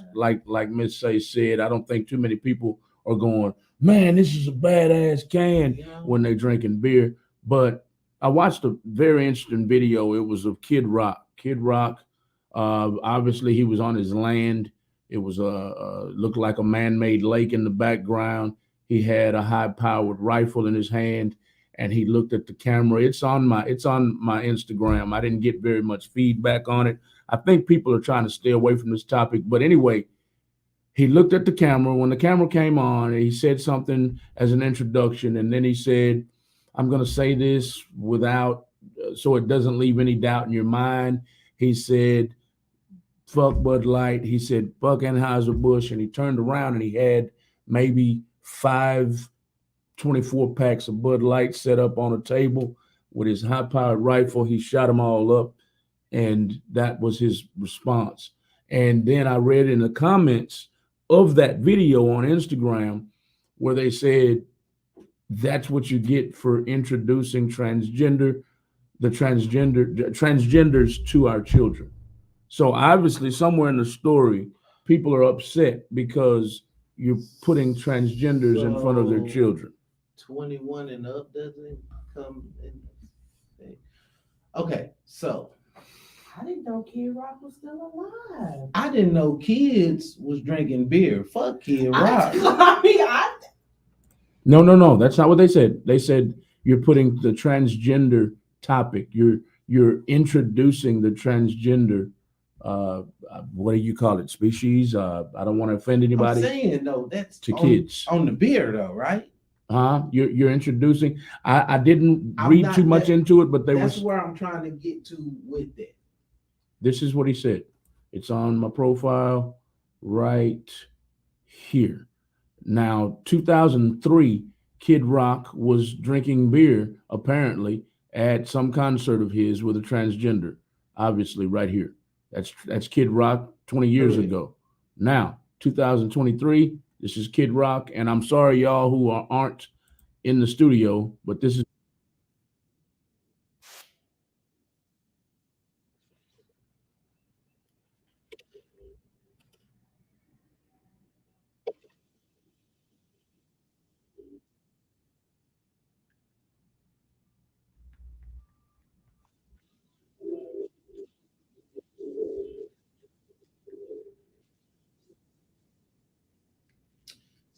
Miss Say said, I don't think too many people are going, man, this is a badass can when they're drinking beer. But I watched a very interesting video. It was of Kid Rock. Kid Rock, obviously, he was on his land. It was looked like a man-made lake in the background. He had a high-powered rifle in his hand, and he looked at the camera. It's on my Instagram. I didn't get very much feedback on it. I think people are trying to stay away from this topic, but anyway, he looked at the camera. When the camera came on, he said something as an introduction, and then he said, "I'm going to say this without so it doesn't leave any doubt in your mind." He said, fuck Bud Light. He said, fuck Anheuser-Busch. And he turned around and he had maybe 5 24 packs of Bud Light set up on a table with his high powered rifle. He shot them all up. And that was his response. And then I read in the comments of that video on Instagram where they said, that's what you get for introducing transgenders to our children. So obviously, somewhere in the story, people are upset because you're putting transgenders in front of their children. 21 and up doesn't come in. Okay, so I didn't know Kid Rock was still alive. I didn't know kids was drinking beer. Fuck Kid Rock. No. That's not what they said. They said you're putting the transgender topic. You're introducing the transgender. What do you call it? Species. I don't want to offend anybody. I'm saying though, that's to kids on the beer though, right? You're introducing. I didn't read too much into it, but that's where I'm trying to get to with it. This is what he said. It's on my profile right here. Now, 2003, Kid Rock was drinking beer, apparently, at some concert of his with a transgender, obviously right here. That's Kid Rock 20 years Correct. ago. Now, 2023, this is Kid Rock, and I'm sorry y'all who aren't in the studio, but this is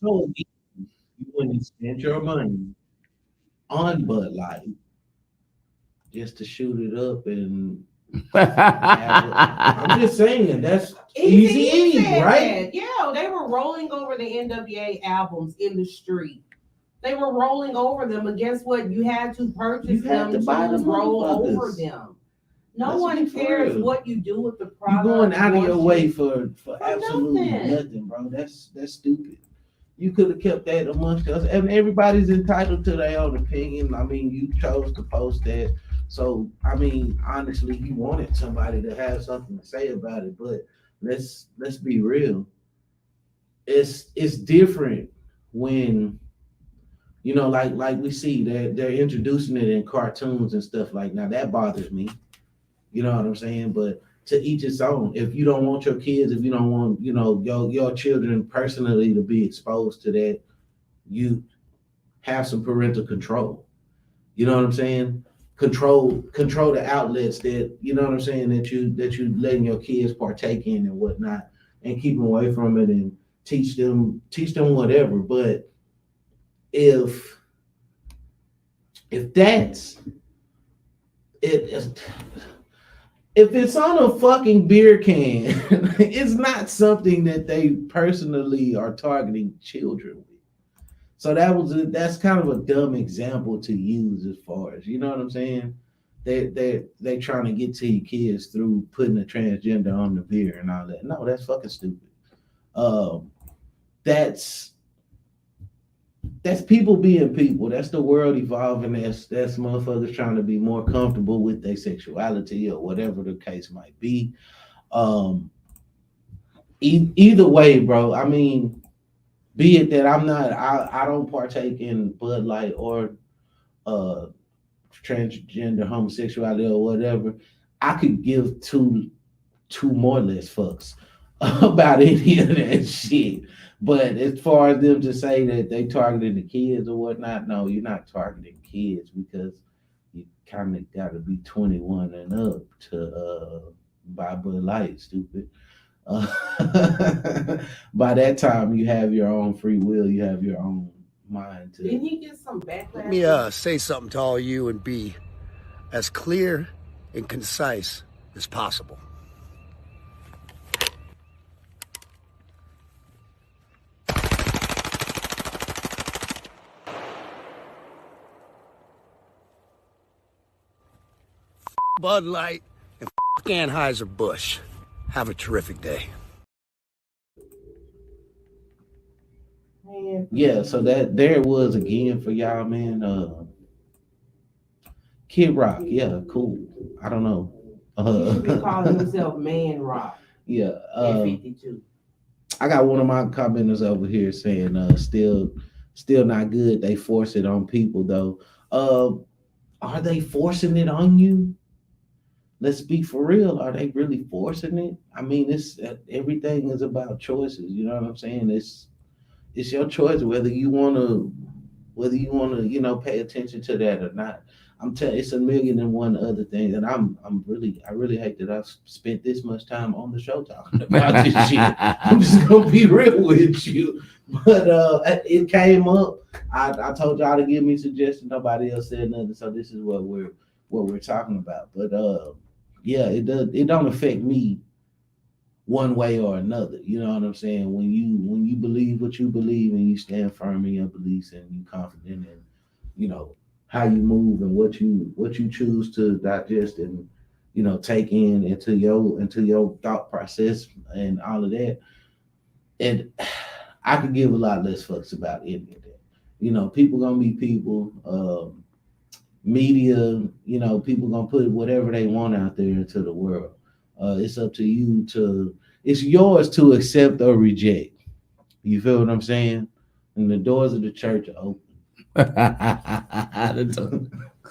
So again, you wouldn't spend your money on Bud Light just to shoot it up and I'm just saying that's easy, right? That. Yeah, they were rolling over the NWA albums in the street. They were rolling over them, and guess what? You had to purchase You had them to buy them roll motherfuckers. over them. No Let's be one for cares real. what you do with the You product. going out of your once way you- for absolutely nothing. nothing, bro. That's stupid. You could have kept that amongst us, and everybody's entitled to their own opinion. I mean, you chose to post that, so I mean, honestly, you wanted somebody to have something to say about it. But let's be real. It's different when like we see they're introducing it in cartoons and stuff like now that bothers me. You know what I'm saying? But to each its own. If you don't want your kids, if you don't want, your children personally to be exposed to that, you have some parental control. You know what I'm saying? Control the outlets that you know what I'm saying that you letting your kids partake in and whatnot, and keep them away from it and teach them whatever. But if that's it, if it's on a fucking beer can, it's not something that they personally are targeting children with. So that's kind of a dumb example to use as far as you know what I'm saying. They trying to get to your kids through putting a transgender on the beer and all that. No, that's fucking stupid. Um, that's that's people being people. That's the world evolving. That's motherfuckers trying to be more comfortable with their sexuality or whatever the case might be. Um, either way, bro. I mean, be it that I don't partake in Bud Light or uh transgender homosexuality or whatever. I could give two more or less fucks about any of that shit. But as far as them to say that they targeted the kids or whatnot, no, you're not targeting kids because you kind of got to be 21 and up to buy Bud Light, stupid. Uh, by that time, you have your own free will, you have your own mind to. Didn't he get some backlash? Let me say something to all you and be as clear and concise as possible. Bud Light and Anheuser-Busch. Have a terrific day. Man, Yeah, so that there it was again for y'all, man. Kid Rock, yeah, cool. I don't know. he should be calling himself Man Rock Yeah, at 52. I got one of my commenters over here saying, still not good. They force it on people though. Are they forcing it on you? Let's be for real. Are they really forcing it? I mean, it's everything is about choices. You know what I'm saying? It's your choice whether you want to pay attention to that or not. I'm telling it's a million and one other things, and I really hate that I've spent this much time on the show talking about this shit. I'm just gonna be real with you, but it came up. I told y'all to give me suggestions. Nobody else said nothing, so this is what we're talking about. But yeah, it don't affect me one way or another. You know what I'm saying? When you believe what you believe and you stand firm in your beliefs and you confident in, how you move and what you choose to digest and take in into your thought process and all of that. And I could give a lot less fucks about any of that. People gonna be people. media, you know, people gonna put whatever they want out there into the world. It's up to you to. It's yours to accept or reject. You feel what I'm saying? And the doors of the church are open.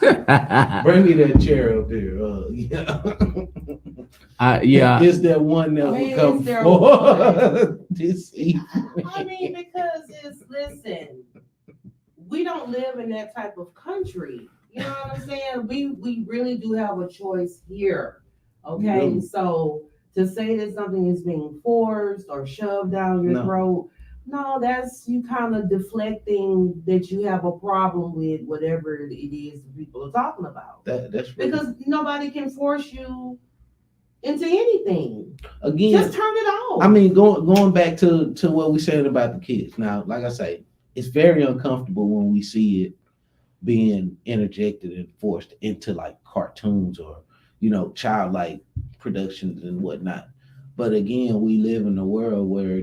Bring me that chair up there. Yeah. Is there one that Man, will come is there forward this evening? I mean, because listen, we don't live in that type of country. You know what I'm saying? We really do have a choice here. Okay, No. so to say that something is being forced or shoved down your No. throat, no, that's you kind of deflecting that you have a problem with whatever it is that people are talking about. That's really, Because nobody can force you into anything. again. Just turn it off. I mean, going back to what we said about the kids. Now, like I say, it's very uncomfortable when we see it being interjected and forced into like cartoons or, you know, childlike productions and whatnot. But again, we live in a world where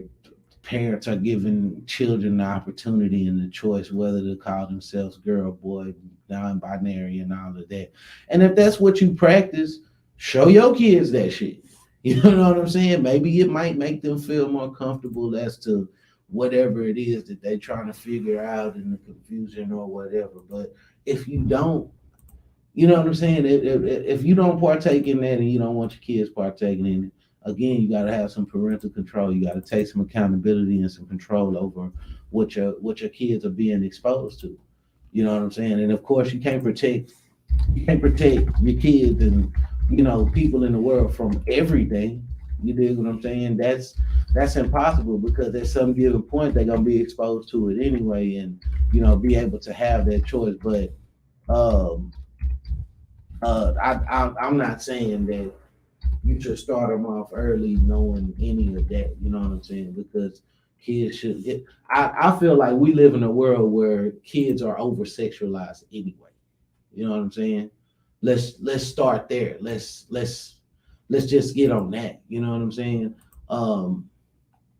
parents are giving children the opportunity and the choice whether to call themselves girl, boy, non-binary, and all of that. And if that's what you practice, show your kids that shit. You know what I'm saying? Maybe it might make them feel more comfortable as to whatever it is that they're trying to figure out in the confusion or whatever. But if you don't, you know what I'm saying? If you don't partake in that and you don't want your kids partaking in it, again, you got to have some parental control. You got to take some accountability and some control over what your kids are being exposed to. You know what I'm saying? And of course, you can't protect your kids and, you know, people in the world from everything. You dig what I'm saying? That's impossible because at some given point they're gonna be exposed to it anyway, and, you know, be able to have that choice. But I'm not saying that you should start them off early knowing any of that. You know what I'm saying? Because kids should get. I feel like we live in a world where kids are over sexualized anyway. You know what I'm saying? Let's start there. Let's just get on that. You know what I'm saying?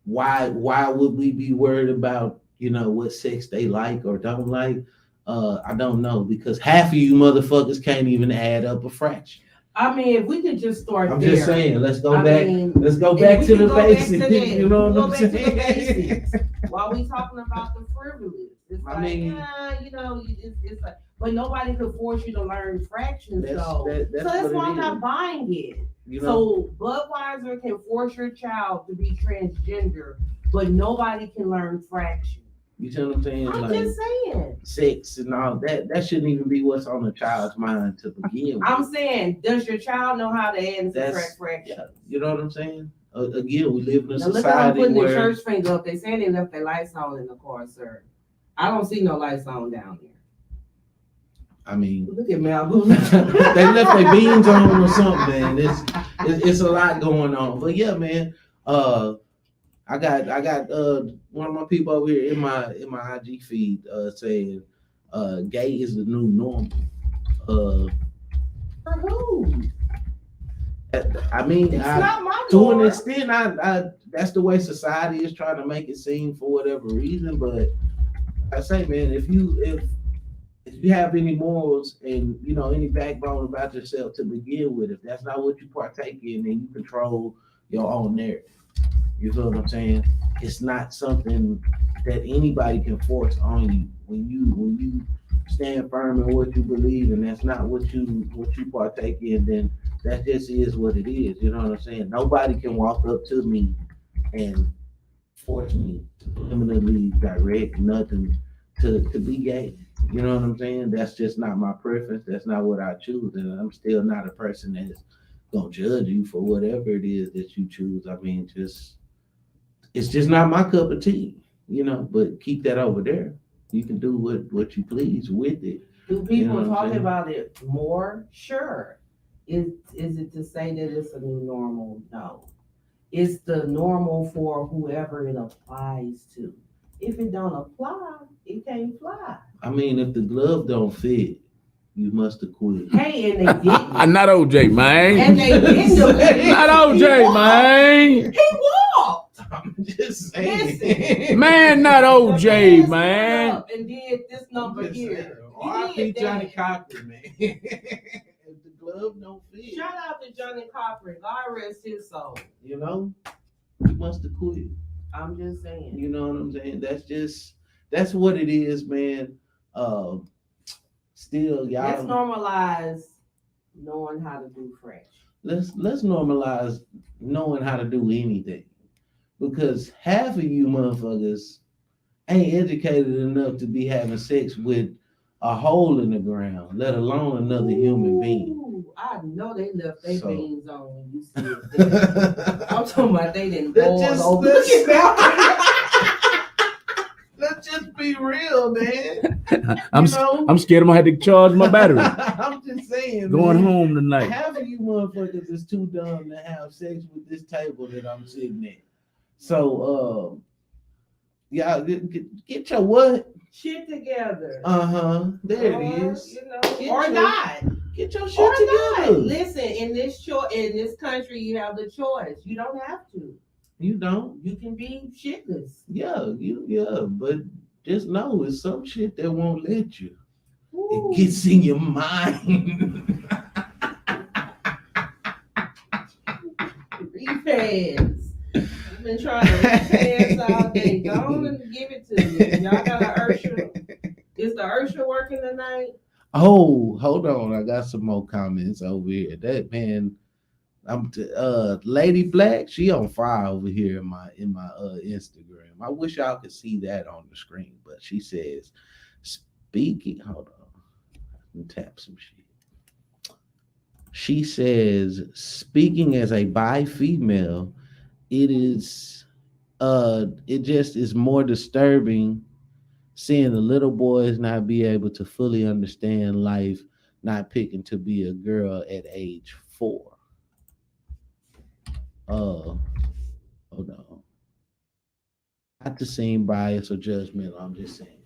Why would we be worried about, you know, what sex they like or don't like? I don't know, because half of you motherfuckers can't even add up a fraction. I mean, if we could just start I'm there. just saying, let's go I back. mean, Let's go if back we to can the go back to basics. that, You know go what I'm back to the saying? basics. While we talking about the frivolous, it's I like, mean- you know, it's like, but nobody could force you to learn fractions, That's so what that's why it I'm not is. buying it. You know, So Budweiser can force your child to be transgender, but nobody can learn fractions. you see what I'm saying? I'm Like just saying. sex and all that. That shouldn't even be what's on a child's mind to begin with. I'm saying, does your child know how to add and That's- subtract fractions? Yeah, you know what I'm saying? Again, we live in a Now look at them society putting their where church finger up. They saying they left their lights on in the car, sir. I don't see no lights on down there. I mean, Look at Mal. they left their beans on or something, man. It's a lot going on. But yeah, man. I got one of my people over here in my IG feed saying gay is the new normal. For who? I mean, It's not my to an door. extent, I that's the way society is trying to make it seem for whatever reason. But I say, man, if you have any morals and, you know, any backbone about yourself to begin with, if that's not what you partake in, then you control your own narrative. You feel what I'm saying? It's not something that anybody can force on you. When you stand firm in what you believe, and that's not what you partake in, then that just is what it is. You know what I'm saying? Nobody can walk up to me and force me to permanently direct nothing to be gay. You know what I'm saying? That's just not my preference. That's not what I choose, and I'm still not a person that's gonna judge you for whatever it is that you choose. I mean, it's just not my cup of tea, you know. But keep that over there. You can do what you please with it. Do people You know what I'm talk saying? about it more? Sure. Is it to say that it's a new normal? No. It's the normal for whoever it applies to. If it don't apply, it can't fly. I mean, if the glove don't fit, you must have quit. Hey, and they didn't. Not OJ, man. And they didn't do it. Not OJ, man. He walked. I'm just saying. Listen. Man, not The OJ, stood man. up and did this number I'm just here. saying, He R.I.P. did Johnny that. Cochran, man. If the glove don't fit, Shout out to Johnny Cochran. God rest his soul. you know, he must have quit. I'm just saying. You know what I'm saying? That's what it is, man. Still, Let's y'all, normalize knowing how to do French. let's normalize knowing how to do anything, because half of you motherfuckers ain't educated enough to be having sex with a hole in the ground, let alone another human being. Ooh, I know they left their So- veins on when you said that. I'm talking about they didn't Let's boil just- over. let's- Look at that. Let's just be real, man. I'm You know? I'm scared I'm gonna have to charge my battery. I'm just saying, Going man. home tonight. Half of you motherfuckers is too dumb to have sex with this table that I'm sitting at. So, y'all get your what? Shit together. There Or, it is. You know, Get or your- not. Get your shit Or together. not. Listen, in this country, you have the choice. You don't have to. You don't. You can be shitless. Yeah, but just know it's some shit that won't let you. Ooh. It gets in your mind. Repass. I've been trying to repass all day. Go on and give it to me. Y'all got an Ursula. Is the Ursula working tonight? Oh, hold on. I got some more comments over here. That man, Lady Black, she on fire over here in my Instagram. I wish y'all could see that on the screen, but she says, speaking, hold on. Let me tap some shit. She says, speaking as a bi female, it just is more disturbing seeing the little boys not be able to fully understand life, not picking to be a girl at age 4. Hold on. Not to seem biased or judgmental, I'm just saying.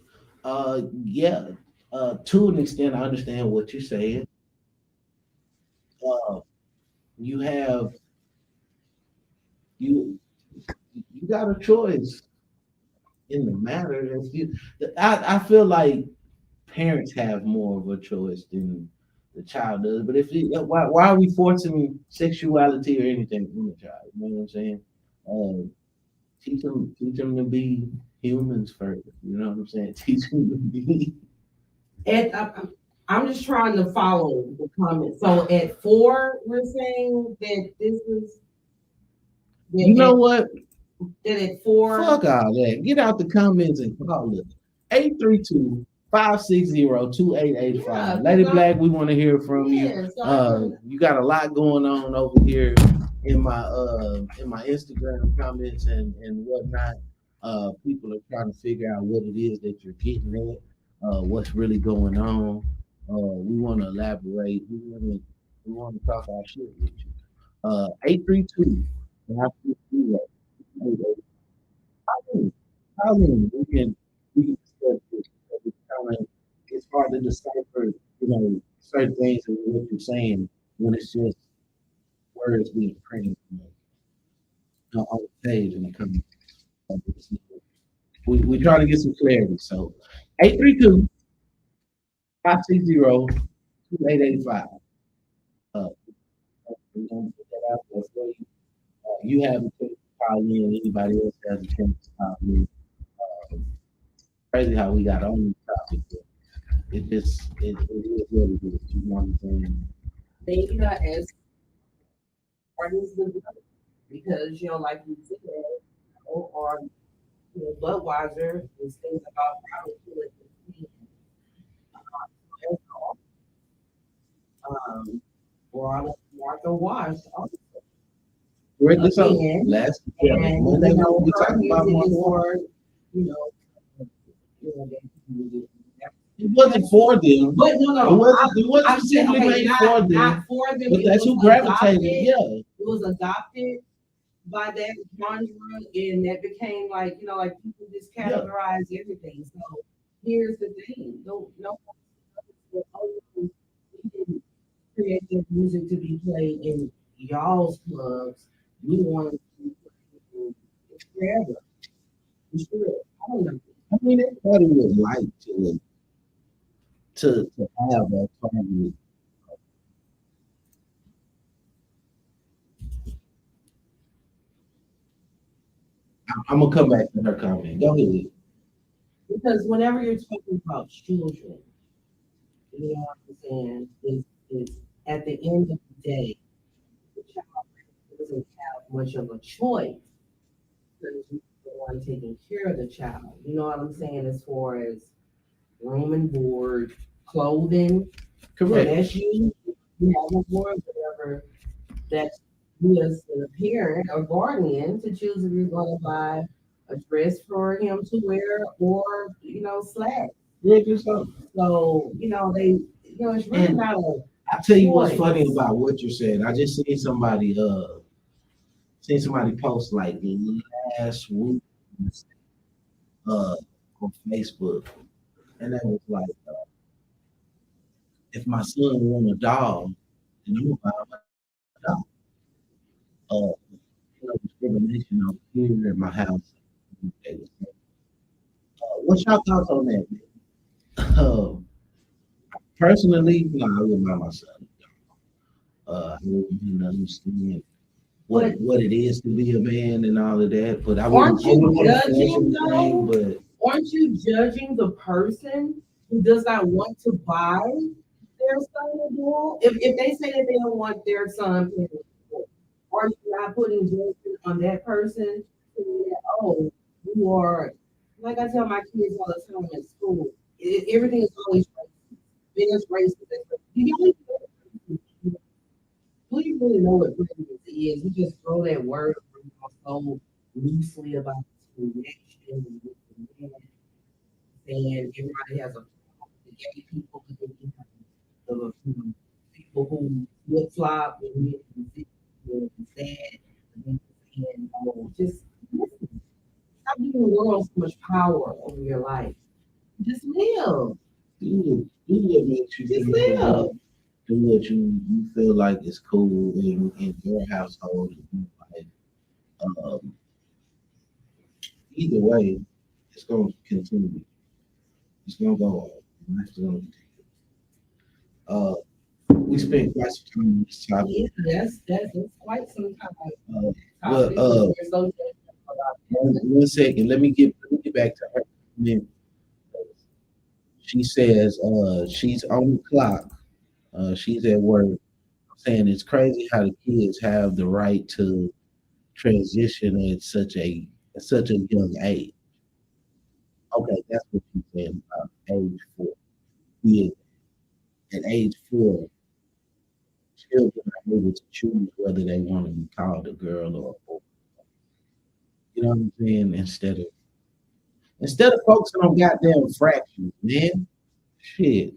Yeah, to an extent, I understand what you're saying. You have you got a choice in the matter. I feel like parents have more of a choice than the child does. But why are we forcing sexuality or anything from the child? You know what I'm saying? Teach them to be humans first. You know what I'm saying? Teach them to be. And I'm just trying to follow the comments. So at 4, we're saying that this is. You know what? That at 4. Fuck all that. Get out the comments and call it 832-560-2885. Yeah, Lady so- Black, we want to hear from you. Yeah, so You got a lot going on over here in my Instagram comments and whatnot. People are trying to figure out what it is that you're getting at, what's really going on. We want to elaborate. We want to talk our shit with you. 832-560-2885. I mean, we can discuss it. It's it's hard to decipher, certain things and what you're saying when it's just words being printed on the page and it comes. We trying to get some clarity. So 832-560-2885. We're gonna put that out there for you. You have a chance to call in. Anybody else has a chance to call in. Crazy how we got on the topic. It is what it is. You know what I'm saying? they as artists because like you said, or Budweiser is things about how to do it. Martha Wash. Correct. So Again, last And Monday you know, we her talking about music is more. for, It wasn't for them. but no, It wasn't I'm saying, simply made for them. not for them. But it that's was who gravitated. adopted- Yeah. It was adopted by that genre, and that became like people just categorize everything. So here's the thing: no, we didn't create this music to be played in y'all's clubs. We wanted to forever. For sure. I don't know. I mean, everybody would like to have that family. I'm gonna come back to her comment. Go ahead. Because whenever you're talking about children, you know what I'm saying, is at the end of the day, the child doesn't have much of a choice because you're the one taking care of the child. You know what I'm saying? As far as room and board, clothing, so Correct. that's you. You have a board, whatever that you as a parent or guardian to choose if you're going to buy a dress for him to wear or slacks. Yeah, just so. So it's really And not a I'll tell you what's choice. funny about what you're saying. I just seen somebody post like last week on Facebook, and that was like, if my son want a dog, then I'm gonna buy him a dog. Discrimination on here in my house. What's your thoughts on that, man? Personally, no, I wouldn't buy my son a dog. I wouldn't understand what it is to be a man and all of that. But I Aren't you wouldn't judging anything, but Aren't you judging the person who does not want to buy their son a dog? If they say that they don't want their son, are you not putting judgment on that person? Saying that, oh, you are, like I tell my kids all the time at school, everything is always racist. It's racist. Do you really know what prejudice is? We just throw that word around so loosely about discrimination and this and that. And everybody has a the gay people, but then you have people who flip flop and you sad and saying, oh, just listen. Stop giving the world so much power over your life. Just live. do what makes you Just feel live. good. Do what you feel like is cool in your household. Like, um, either way, it's going to continue. It's going to go on. Life's going to continue. We spent quite some time on this topic. That's quite some time. Well, We're so judgmental about that. one second. Let me get back to her. She says she's on the clock. She's at work. Saying it's crazy how the kids have the right to transition at such a young age. Okay, that's what she's saying about age 4. Yeah, at age 4, children are able to choose whether they want to be called a girl or a boy. You know what I'm saying? Instead of focusing on goddamn fractions, man. Shit.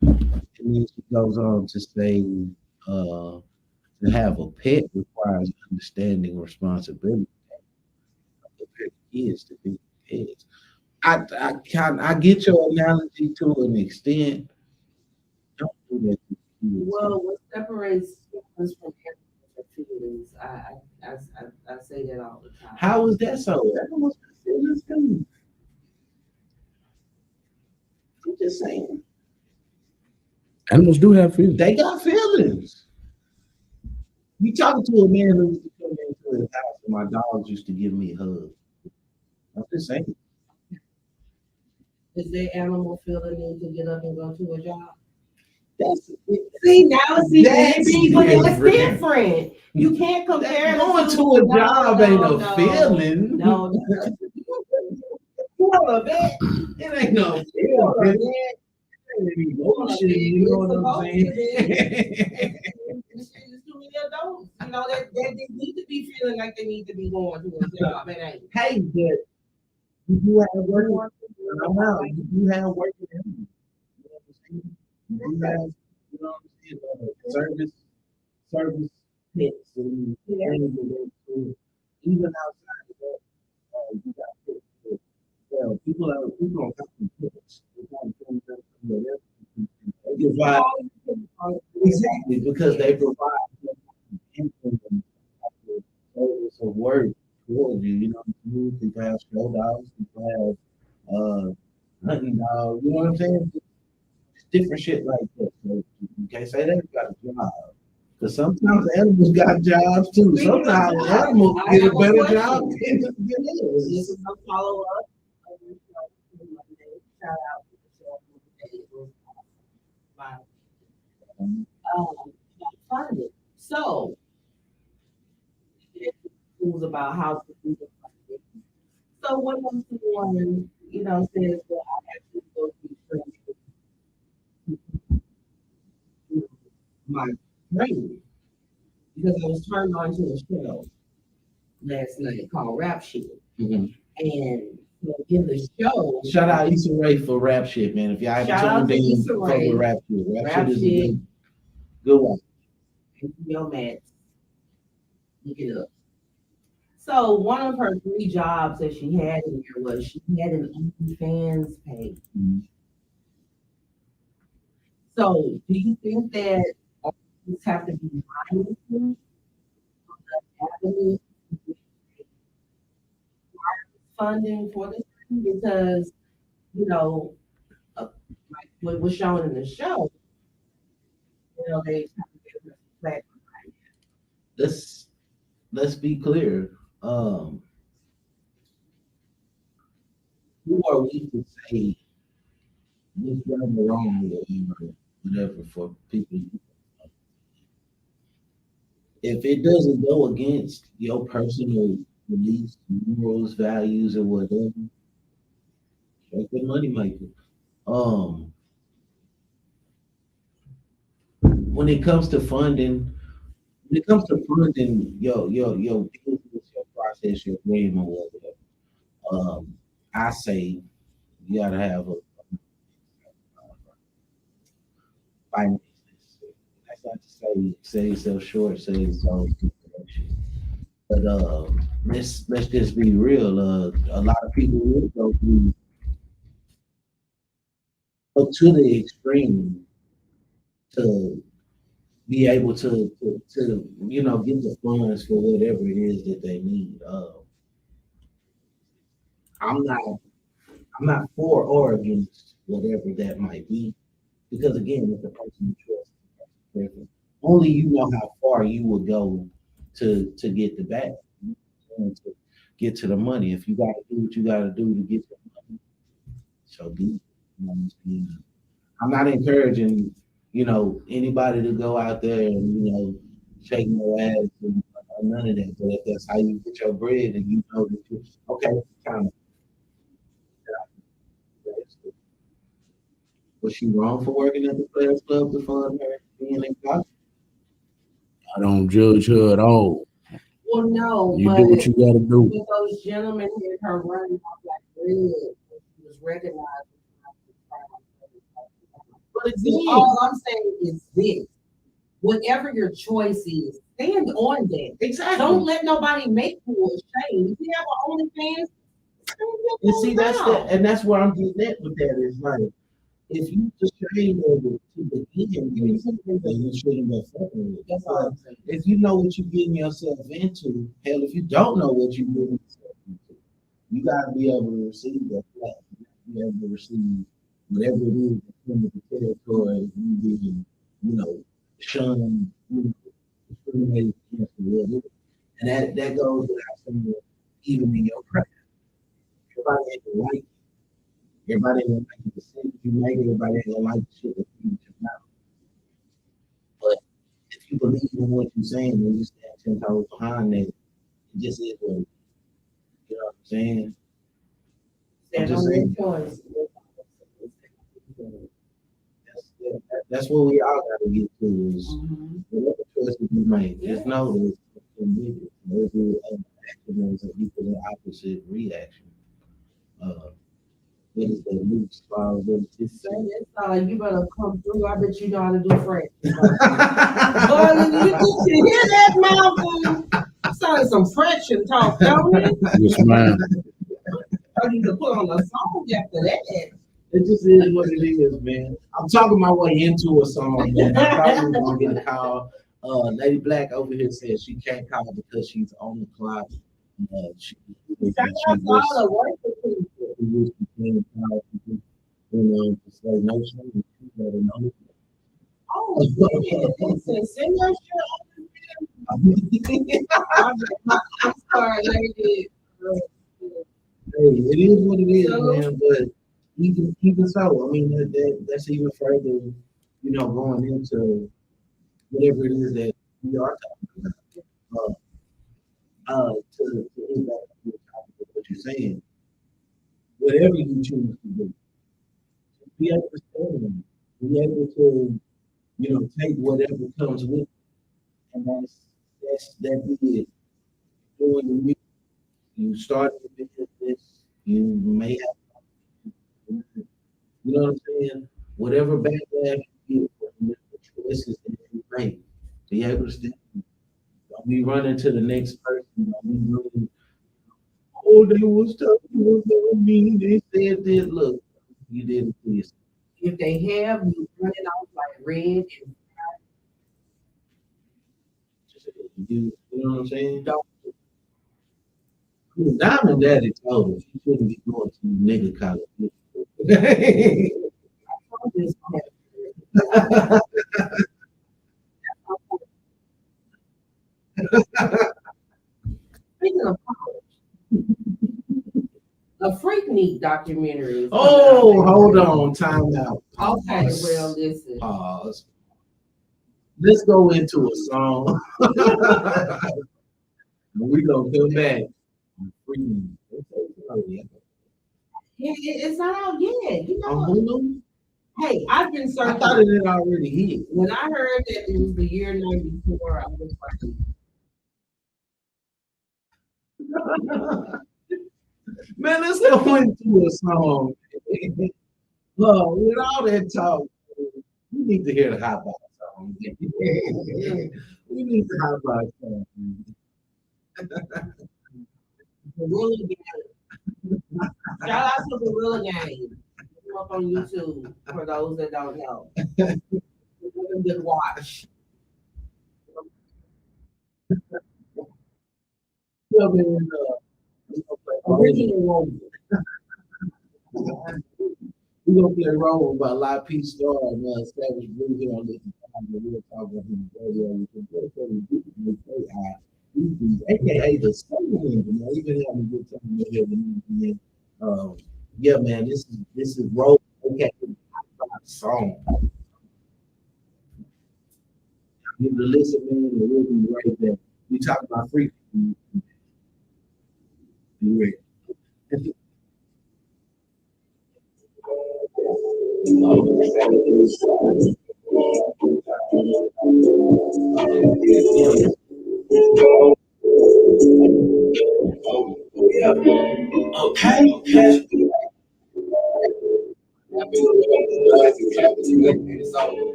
And then she goes on to say, to have a pet requires understanding responsibility. Prepare kids to be pets. I get your analogy to an extent. Don't do that to kids. Well, what separates humans from animals are feelings. I say that all the time. How is that so? Animals got feelings too. I'm just saying. Animals do have feelings. They got feelings. You talking to a man who used to come into his house and my dogs used to give me hugs. I'm just saying. Does that animal feel the need to get up and go to a job? That's See, now see, That's but it's different. different. You can't compare going the to a two. job ain't a feeling. No. You want a bet? It ain't no You want a feeling. bet? Emotion, you know what I'm saying? There's too many adults, that they need to be feeling like they need to be going to a job. It ain't. Hey, but you do have work. I'm out. You do have work in them. You do have, service pits and things of that sort. Even outside of that, you got pits. Well, people don't have to pits. They got things that they provide exactly because they provide income of work towards you. You know, people have show dogs, people have hunting dogs. You know what I'm saying? It's different shit like that. So you can't say they got a job. Because sometimes animals got jobs too. Sometimes animals get a better job than us. This is a follow up. Shout out to the show. It was funding. So it was about how to do the funding. So when someone, says, well, I actually go through my training because I was turned on to a show last night called Rap Shit. Mhm. And in the show, Shout out Issa Rae for Rap Shit, man. If y'all haven't tuned in, fuck with Rap Shit. Rap Shit is a good one. Yo, man, look it up. So one of her 3 jobs that she had in there was she had an OnlyFans page. Mm-hmm. So do you think that artists have to be mindful of the avenue funding for this thing? Because like what was shown in the show, they have to give her a platform. Let's be clear. Who are we to say what's right or wrong or whatever for people? If it doesn't go against your personal beliefs, morals, values, or whatever, make the money maker. When it comes to funding, your business, your process, your dream, or whatever, I say you gotta have a finances. That's not to say yourself short, say yourself production. But let's just be real. A lot of people will go to the extreme to be able to get the funds for whatever it is that they need. I'm not for or against whatever that might be, because again, it's a personal choice. Only you know how far you will go to get the bag, to get to the money. If you got to do what you got to do to get the money, so be it. You know what I'm saying? I'm not encouraging anybody to go out there and shake no ass and none of that. But if that's how you get your bread, and you know that you okay, kind of. Was she wrong for working at the Players Club to fund her being in college? I don't judge her at all. Well, no, you do what you got to do. When those gentlemen hit her running off like red, she was recognized. But all I'm saying is this: whatever your choice is, stand on that. Exactly. Don't let nobody make you ashamed. If you have an OnlyFans, and see that's where I'm getting at with that. Is like, if you just ashamed of it to begin with, then you shouldn't be fucking with it. That's all I'm saying. If you know what you're getting yourself into, hell, if you don't know what you're getting yourself into, you gotta be able to receive that flat. You gotta be able to receive whatever it is in the territory, you being, shunned, discriminated against, whatever. And that goes without saying, even in your craft. Everybody ain't gonna like you. Everybody ain't gonna like the decisions you make. Everybody ain't gonna like the shit that you come out. But if you believe in what you're saying and you stand 10 toes behind that, it just is what it is. You know what I'm saying? I'm just saying. That's what we all got to get to is whatever choices you make, just know that it's every action is an equal and opposite reaction. What is the loose you better come through. I bet you know how to do French. Boy, you hear that mouth? Sounds some French and talk, don't it? Yes, ma'am. I need to put on a song after that. It just is what it is, man. I'm talking my way into a song, man. I thought we were gonna get a call. Lady Black over here says she can't call because she's on the clock. She Shout out to all the working people. wish she can call people, to say no shame. She better know. Oh, listen, send your shit. I'm sorry, lady. Hey, it is what it is, man. But even so, I mean that's even further, going into whatever it is that we are talking about. To hit back to the topic of what you're saying, whatever you choose to do, be able to stand, be able to, take whatever comes with it. And that be it. Doing the music, you start a business, you may have, what I'm saying? Whatever backlash you get from the choices that you make, be able to stand. Don't be running to the next person. Don't be running. Oh, they was talking about me. They said that. Look, you did it for yourself. If they have, you run it off like red and You know what I'm saying? don't. Diamond Daddy told us he shouldn't be going to nigga college. Speaking of college, a Freaknik documentary. Oh, hold on, time out. Okay, well, listen. Pause. Let's go into a song. We gonna come back. It's not out yet. You know, On Hulu? hey, I've been I searching. thought it had already hit. When I heard that it was the year 94, I was like, Man, let's go into a song. With all that talk, we need to hear the hot box song. We need the hot box song. Gorilla Gang. Shout out to Gorilla Gang. Look up on YouTube for those that don't know. Good watch. Well, then, we gonna play Original Rover. we gonna play Roll by La P Star and Savage Blue here on this time that we're talking about him radio. We can play aka the Soul Engine. We've been having a good time here with yeah, man, this is Roll, aka the song. Give it a listen, man, and we'll be right there. We talk about free. Be ready.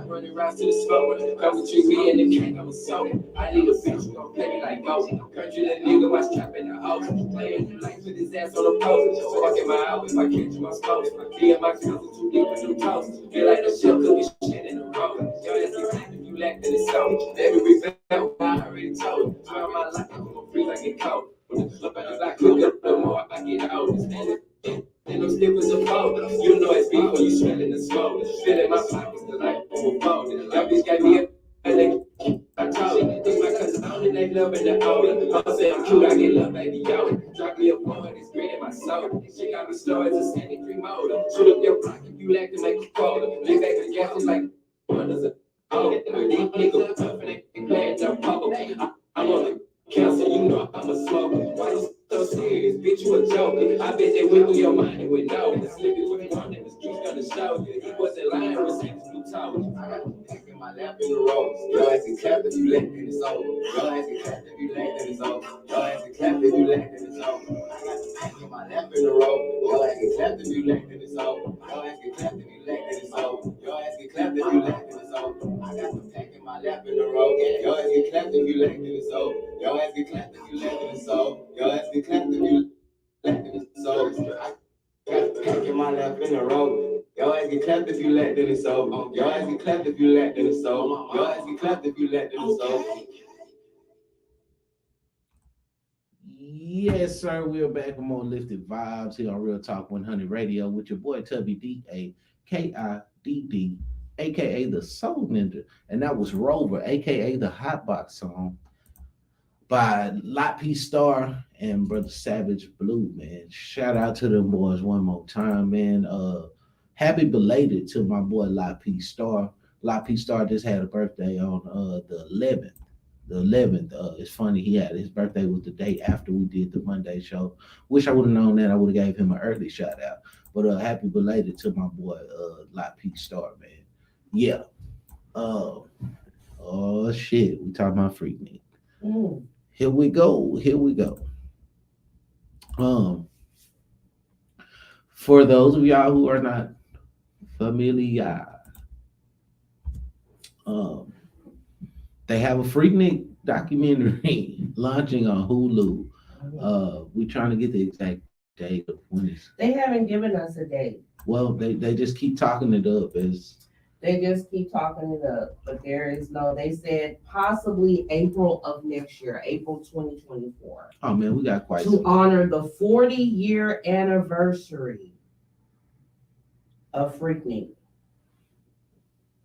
Running rounds to the smoke. Come between me and the king, I'm a soul. I need a bitch who gon' play me like gold. Country that nigga, watch trapping the house. Playing like with his ass on the post. So I get my out if I catch you, I'm supposed. Me and my cousins too deep with them toast. Feel like the shit cooking shit in the road. Your ass is black if you lack then it's so. Every revamp, I already told. Turn my life, I'm gonna freeze, I get cold. Look at us like cooking, the more I get out. And those slippers are cold. You know it's beef when you smelling the smoke. Feeling my pockets, the light overflow. That bitch got me a I told her, think my cousin on and they love in the older. I'll say I'm cute, I get love, baby, yo. Drop me a one, it's great in my soul. She got me slow as a standing free motor. Shoot up your block if you lack to make a quota. Lay back the gas, it's like one is a oh. These niggas tough and they glad to pop. I'm on the council, you know I'm a smoker. Why you so serious, bitch, you a joker. I bet they went through your mind and went no. show you. He wasn't lying when Saints who told you. I got the pack in my lap in the road. Your ass can clap if you let it, it's over. Your ass can clap if you let it, it's over. Your ass can clap if you let it, it's over. I got the pack in my lap in the road. Your ass can clap if you let it, it's over. Your ass can clap if you let it, it's over. Your ass can clap if you let it, it's over. I got the pack in my lap in the road. Your ass can clap if you let it, it's over. Your ass can clap if you let it, it's over. Your ass can clap if you let it, it's over. I got the pack in my lap in the road. Your ass get clapped if you let then it's over. Your ass get clapped if you let then it's over. Your ass get clapped if you let then it's over. Yes, sir. We're back with more lifted vibes here on Real Talk 100 Radio with your boy Tubby DAKIDD, aka the Soul Ninja, and that was Rover, aka the Hotbox song by Lot P Star and Brother Savage Blue. Man, shout out to them boys one more time, man. Happy belated to my boy Lot P Star. Lot P Star just had a birthday on the 11th. The 11th. It's funny, he had his birthday was the day after we did the Monday show. Wish I would have known that. I would have gave him an early shout out. But happy belated to my boy Lot P Star, man. Yeah. Oh shit. We talking about Freaknik. Here we go. For those of y'all who are not familiar, they have a Freaknik documentary launching on Hulu. We're trying to get the exact date of when it's. They haven't given us a date. Well, they just keep talking it up as. They just keep talking it up, but there is no. They said possibly April of next year, April 2024. Oh man, we got quite to honor the 40-year anniversary of Freaknik.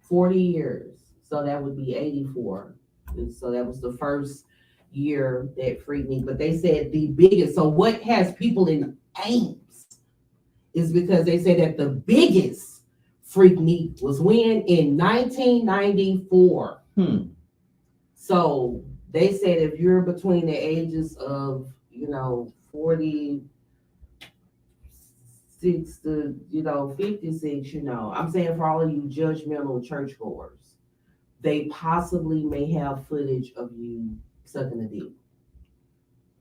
40 years, so that would be 84. And so that was the first year that Freaknik. But they said the biggest. So what has people in Ames is because they say that the biggest Freaknik was when in 1994. So they said if you're between the ages of 46 to 56, I'm saying for all of you judgmental churchgoers, they possibly may have footage of you sucking a dick.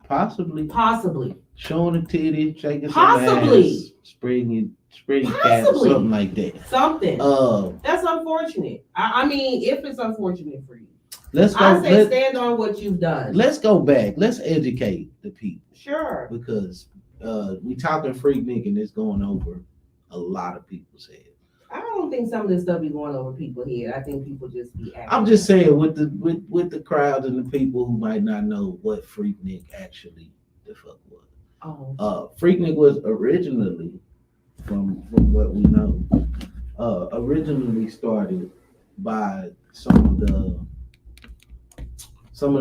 Possibly showing a titty, shaking some ass, spreading cat or something like that. That's unfortunate. I mean, if it's unfortunate for you, let's go. I say stand on what you've done. Let's go back. Let's educate the people. Sure. Because we talking Freaknik and it's going over a lot of people's heads. I don't think some of this stuff be going over people's head. I think people just be acting. I'm just saying with the crowds and the people who might not know what Freaknik actually the fuck was. Freaknik was originally, from what we know, originally started by some of the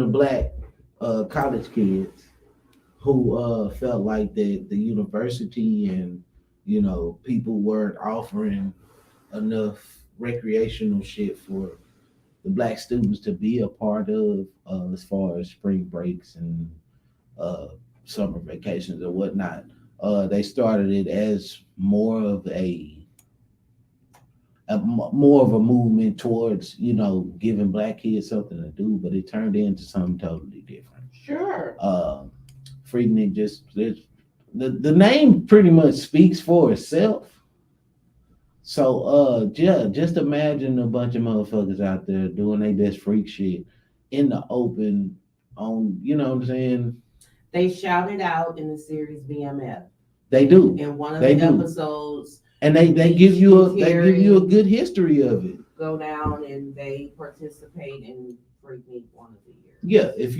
black college kids who felt like that the university and people weren't offering enough recreational shit for the black students to be a part of, as far as spring breaks and summer vacations and whatnot. They started it as more of a movement towards giving black kids something to do, but it turned into something totally different. Sure. Freaknik the name pretty much speaks for itself. So just imagine a bunch of motherfuckers out there doing their best freak shit in the open on, what I'm saying? They shouted out in the series BMF. They do. In one of the episodes. And they give you a good history of it. Go down and they participate in Freaknik one of the years. Yeah, if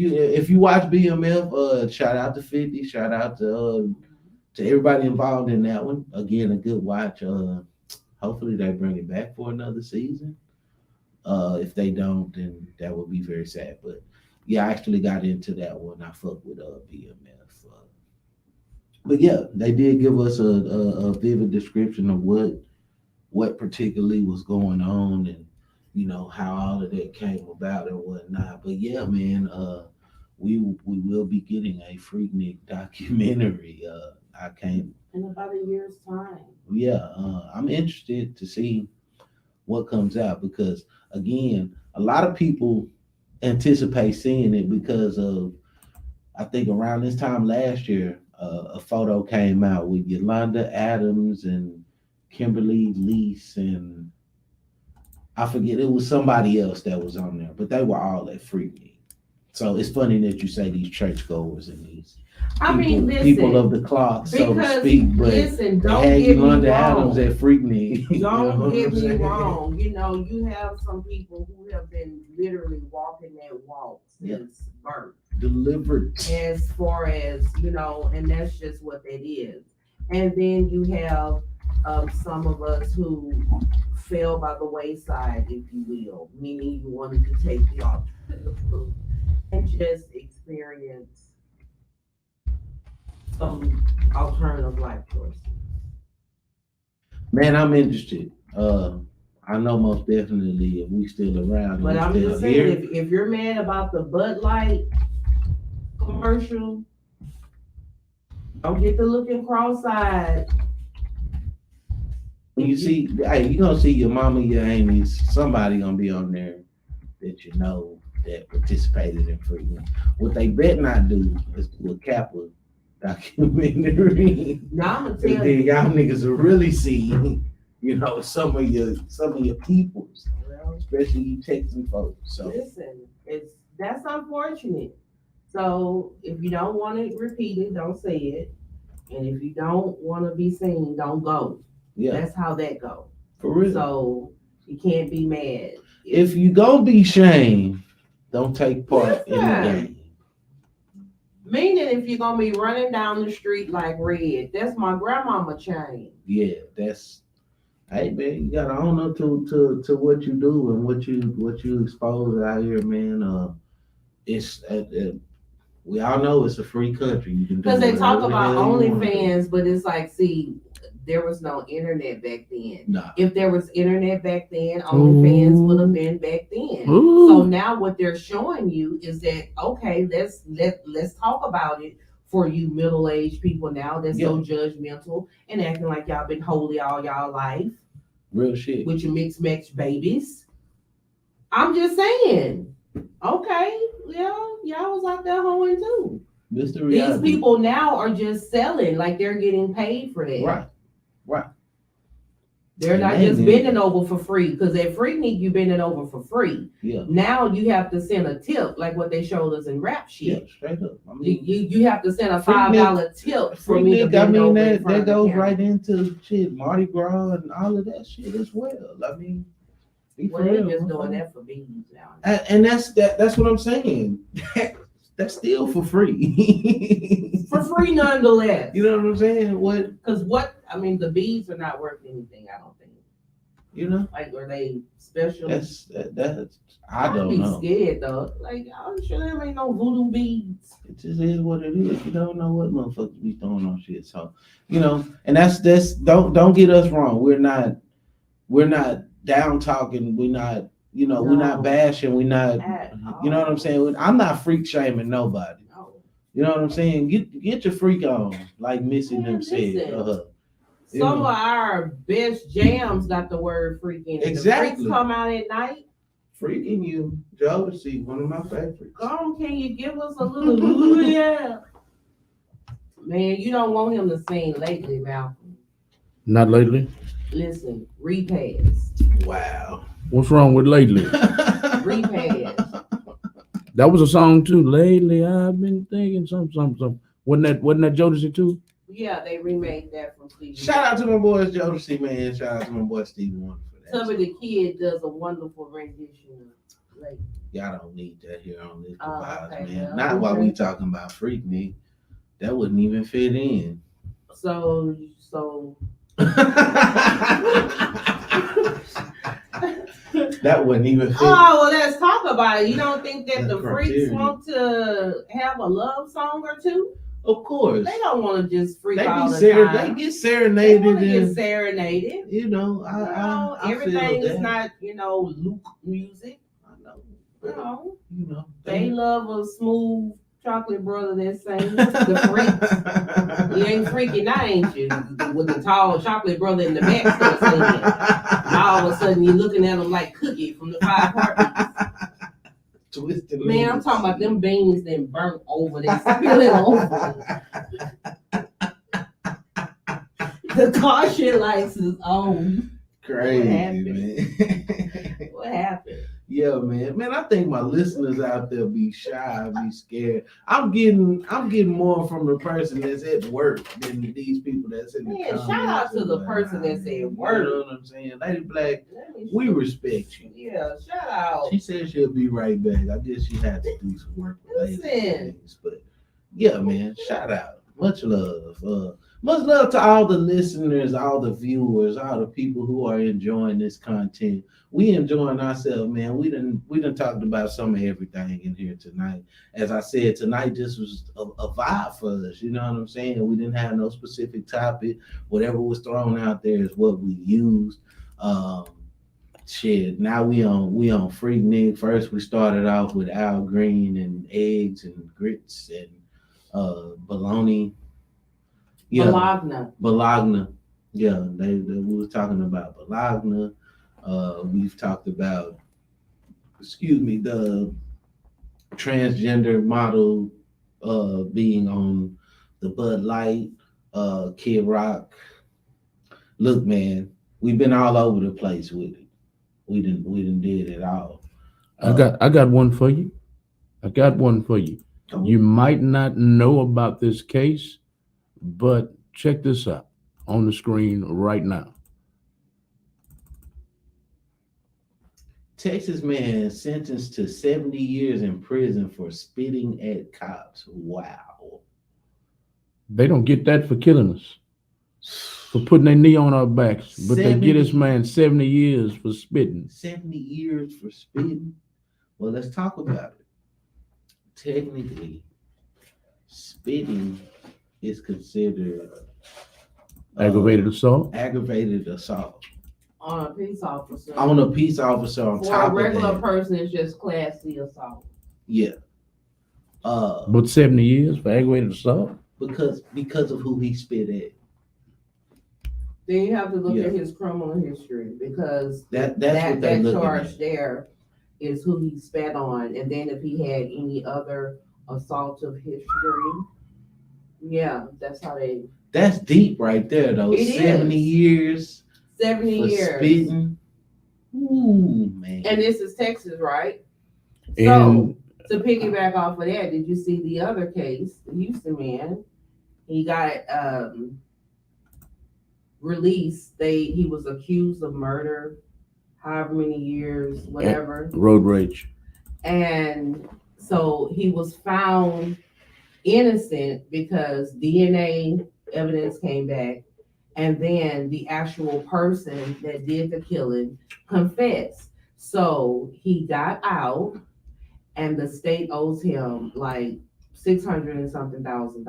you watch BMF, shout out to 50, shout out to everybody involved in that one. Again, a good watch. Hopefully they bring it back for another season. If they don't, then that would be very sad. But yeah, I actually got into that one. I fuck with BMF. But yeah, they did give us a vivid description of what particularly was going on and how all of that came about and whatnot. But yeah, man, we will be getting a Freaknik documentary. I can't. In about a year's time. Yeah, I'm interested to see what comes out because again, a lot of people anticipate seeing it because of I think around this time last year, a photo came out with Yolanda Adams and Kimberly Lease and I forget it was somebody else that was on there, but they were all at Freaknik. So it's funny that you say these churchgoers and these people of the cloth, so to speak. But listen, they don't had get me Yolanda wrong. Adams at Freaknik. Don't get me wrong. You know, you have some people who have been literally walking that walk since birth. Delivered. As far as, you know, and that's just what that is. And then you have some of us who fell by the wayside, if you will, meaning you wanted to take the alternative route and just experience some alternative life choices. Man, I'm interested. I know most definitely if we still around. But I'm still just saying, here, if you're mad about the Bud Light commercial, don't get to looking cross-eyed. when you see, hey, you gonna see your mama, your aunties, somebody gonna be on there that you know that participated in Freaknik. What they bet not do is do a Kappa documentary. Now I'm gonna And tell then you, y'all niggas will really see, you know, some of your peoples, especially you Texan folks. So listen, that's unfortunate. So if you don't want it repeated, don't say it. And if you don't want to be seen, don't go. yeah, That's how that goes. for real. So you can't be mad. If you gonna be shamed, don't take part in the Listen. game. Meaning if you're gonna be running down the street like Red, that's my grandmama chain. Yeah, that's hey man, you gotta own up to what you do and what you expose out here, man. It's we all know it's a free country. You can do Because they talk whatever the about hell you wanna do. OnlyFans, but it's like, see, there was no internet back then. Nah, If there was internet back then, OnlyFans would have been back then. Ooh. So now what they're showing you is that, okay, let's talk about it for you middle-aged people now that's so judgmental and acting like y'all been holy all y'all life real shit. with your mixed match babies. I'm just saying, okay, yeah, y'all was out there hoeing too. This the These reality. people now are just selling, like they're getting paid for that. Right. They're not Amen. just bending over for free, because at Freaknik you bending over for free. Yeah. Now you have to send a tip, like what they showed us in rap Yeah, shit. straight up. I mean, You have to send a Freaknik- $5 tip for me to Freaknik, bend over in front that of the goes camera. right into shit, Mardi Gras and all of that shit as well. I mean, be for Well, they're real, just motherfucker. doing that for beans now. And that's what I'm saying. That's still for free. For free nonetheless. You know what I'm saying? What Because the beads are not worth anything, I don't think. you know? Like, are they special? That's I I'd don't be know. scared though. Like, I'm sure there ain't no voodoo beads. It just is what it is. You don't know what motherfuckers be throwing on shit. So, you know, and that's don't get us wrong. We're not down talking. We're not, we're not No. bashing. We're not, At you know what I'm all. saying? I'm not freak shaming nobody. No. You know what I'm saying? Get your freak on, like Missy Man, them said. listen. You Some know. of our best jams got the word freak in it. Exactly. The freaks come out at night. Freaking you, Jodeci, one of my favorites. Go on, can you give us a little ooh, yeah? Man, you don't want him to sing lately, Malcolm. Not lately. Listen, repass. Wow. What's wrong with lately? Repass. That was a song too. Lately, I've been thinking something. Wasn't that Jodeci too? Yeah, they remade that from Stevie. Shout out to my boys Jodeci, man. Shout out to my boy Stevie Wonder for that. Some of the Kid does a wonderful rendition of like Y'all don't need that here on this Oh, device, okay, man. well, Not while we okay. talking about Freaknik. That wouldn't even fit in. so That wouldn't even fit. oh well, let's talk about it. You don't think that That's the freaks criteria. want to have a love song or two? Of course. They don't want to just freak They all be the they time. get They serenaded want to get and serenaded. you know, I Everything feel is that. not, Luke music. I know. You know, You know. they love a smooth chocolate brother that sang the freaks. You ain't freaking now, ain't you? With the tall chocolate brother in the back still singing. And all of a sudden you're looking at him like Cookie from the Five Heartbeats. Twisted Man, I'm talking about them beans that burnt over, they spilling over. The caution lights is on. Crazy, What happened? man. What happened? Yeah, man. Man, I think my listeners out there be shy, be scared. I'm getting more from the person that's at work than these people that's in the Man, comments. shout out to the and person whatnot, that's at man. work. You know what I'm saying? Lady Black, Let me we see. respect you. Yeah, shout out. She said she'll be right back. I guess she had to do some work related Listen. things. But yeah, man, shout out. Much love. Much love to all the listeners, all the viewers, all the people who are enjoying this content. We enjoying ourselves, man. We done talked about some of everything in here tonight. As I said, tonight just was a vibe for us. You know what I'm saying? We didn't have no specific topic. Whatever was thrown out there is what we used. Shit. Now we on Freaknik. First we started off with Al Green and eggs and grits and bologna. Yeah, Bologna. Yeah, they we were talking about Bologna. We've talked about, the transgender model being on the Bud Light, Kid Rock. Look, man, we've been all over the place with it. We didn't did it all. I got one for you. You might not know about this case, but check this out on the screen right now. Texas man sentenced to 70 years in prison for spitting at cops. Wow. They don't get that for killing us, for putting their knee on our backs, but they get this man 70 years for spitting. 70 years for spitting? Well, let's talk about it. Technically, spitting is considered Aggravated assault. On a peace officer. On a peace officer on For top a regular of that. person, it's just Class C assault. Yeah. But 70 years for aggravated assault? Because of who he spit at. Then you have to look Yeah. at his criminal history, because That's what they're looking charge at. there is who he spat on, and then if he had any other assaultive history, yeah, that's how they. That's deep right there, though. It 70 is. years 70 for years. spitting. Ooh, man. And this is Texas, right? And So to piggyback off of that, did you see the other case, the Houston man? He got released. He was accused of murder, however many years, whatever. road rage. And so he was found innocent because DNA evidence came back, and then the actual person that did the killing confessed. So he got out, and the state owes him like $600 and something thousand.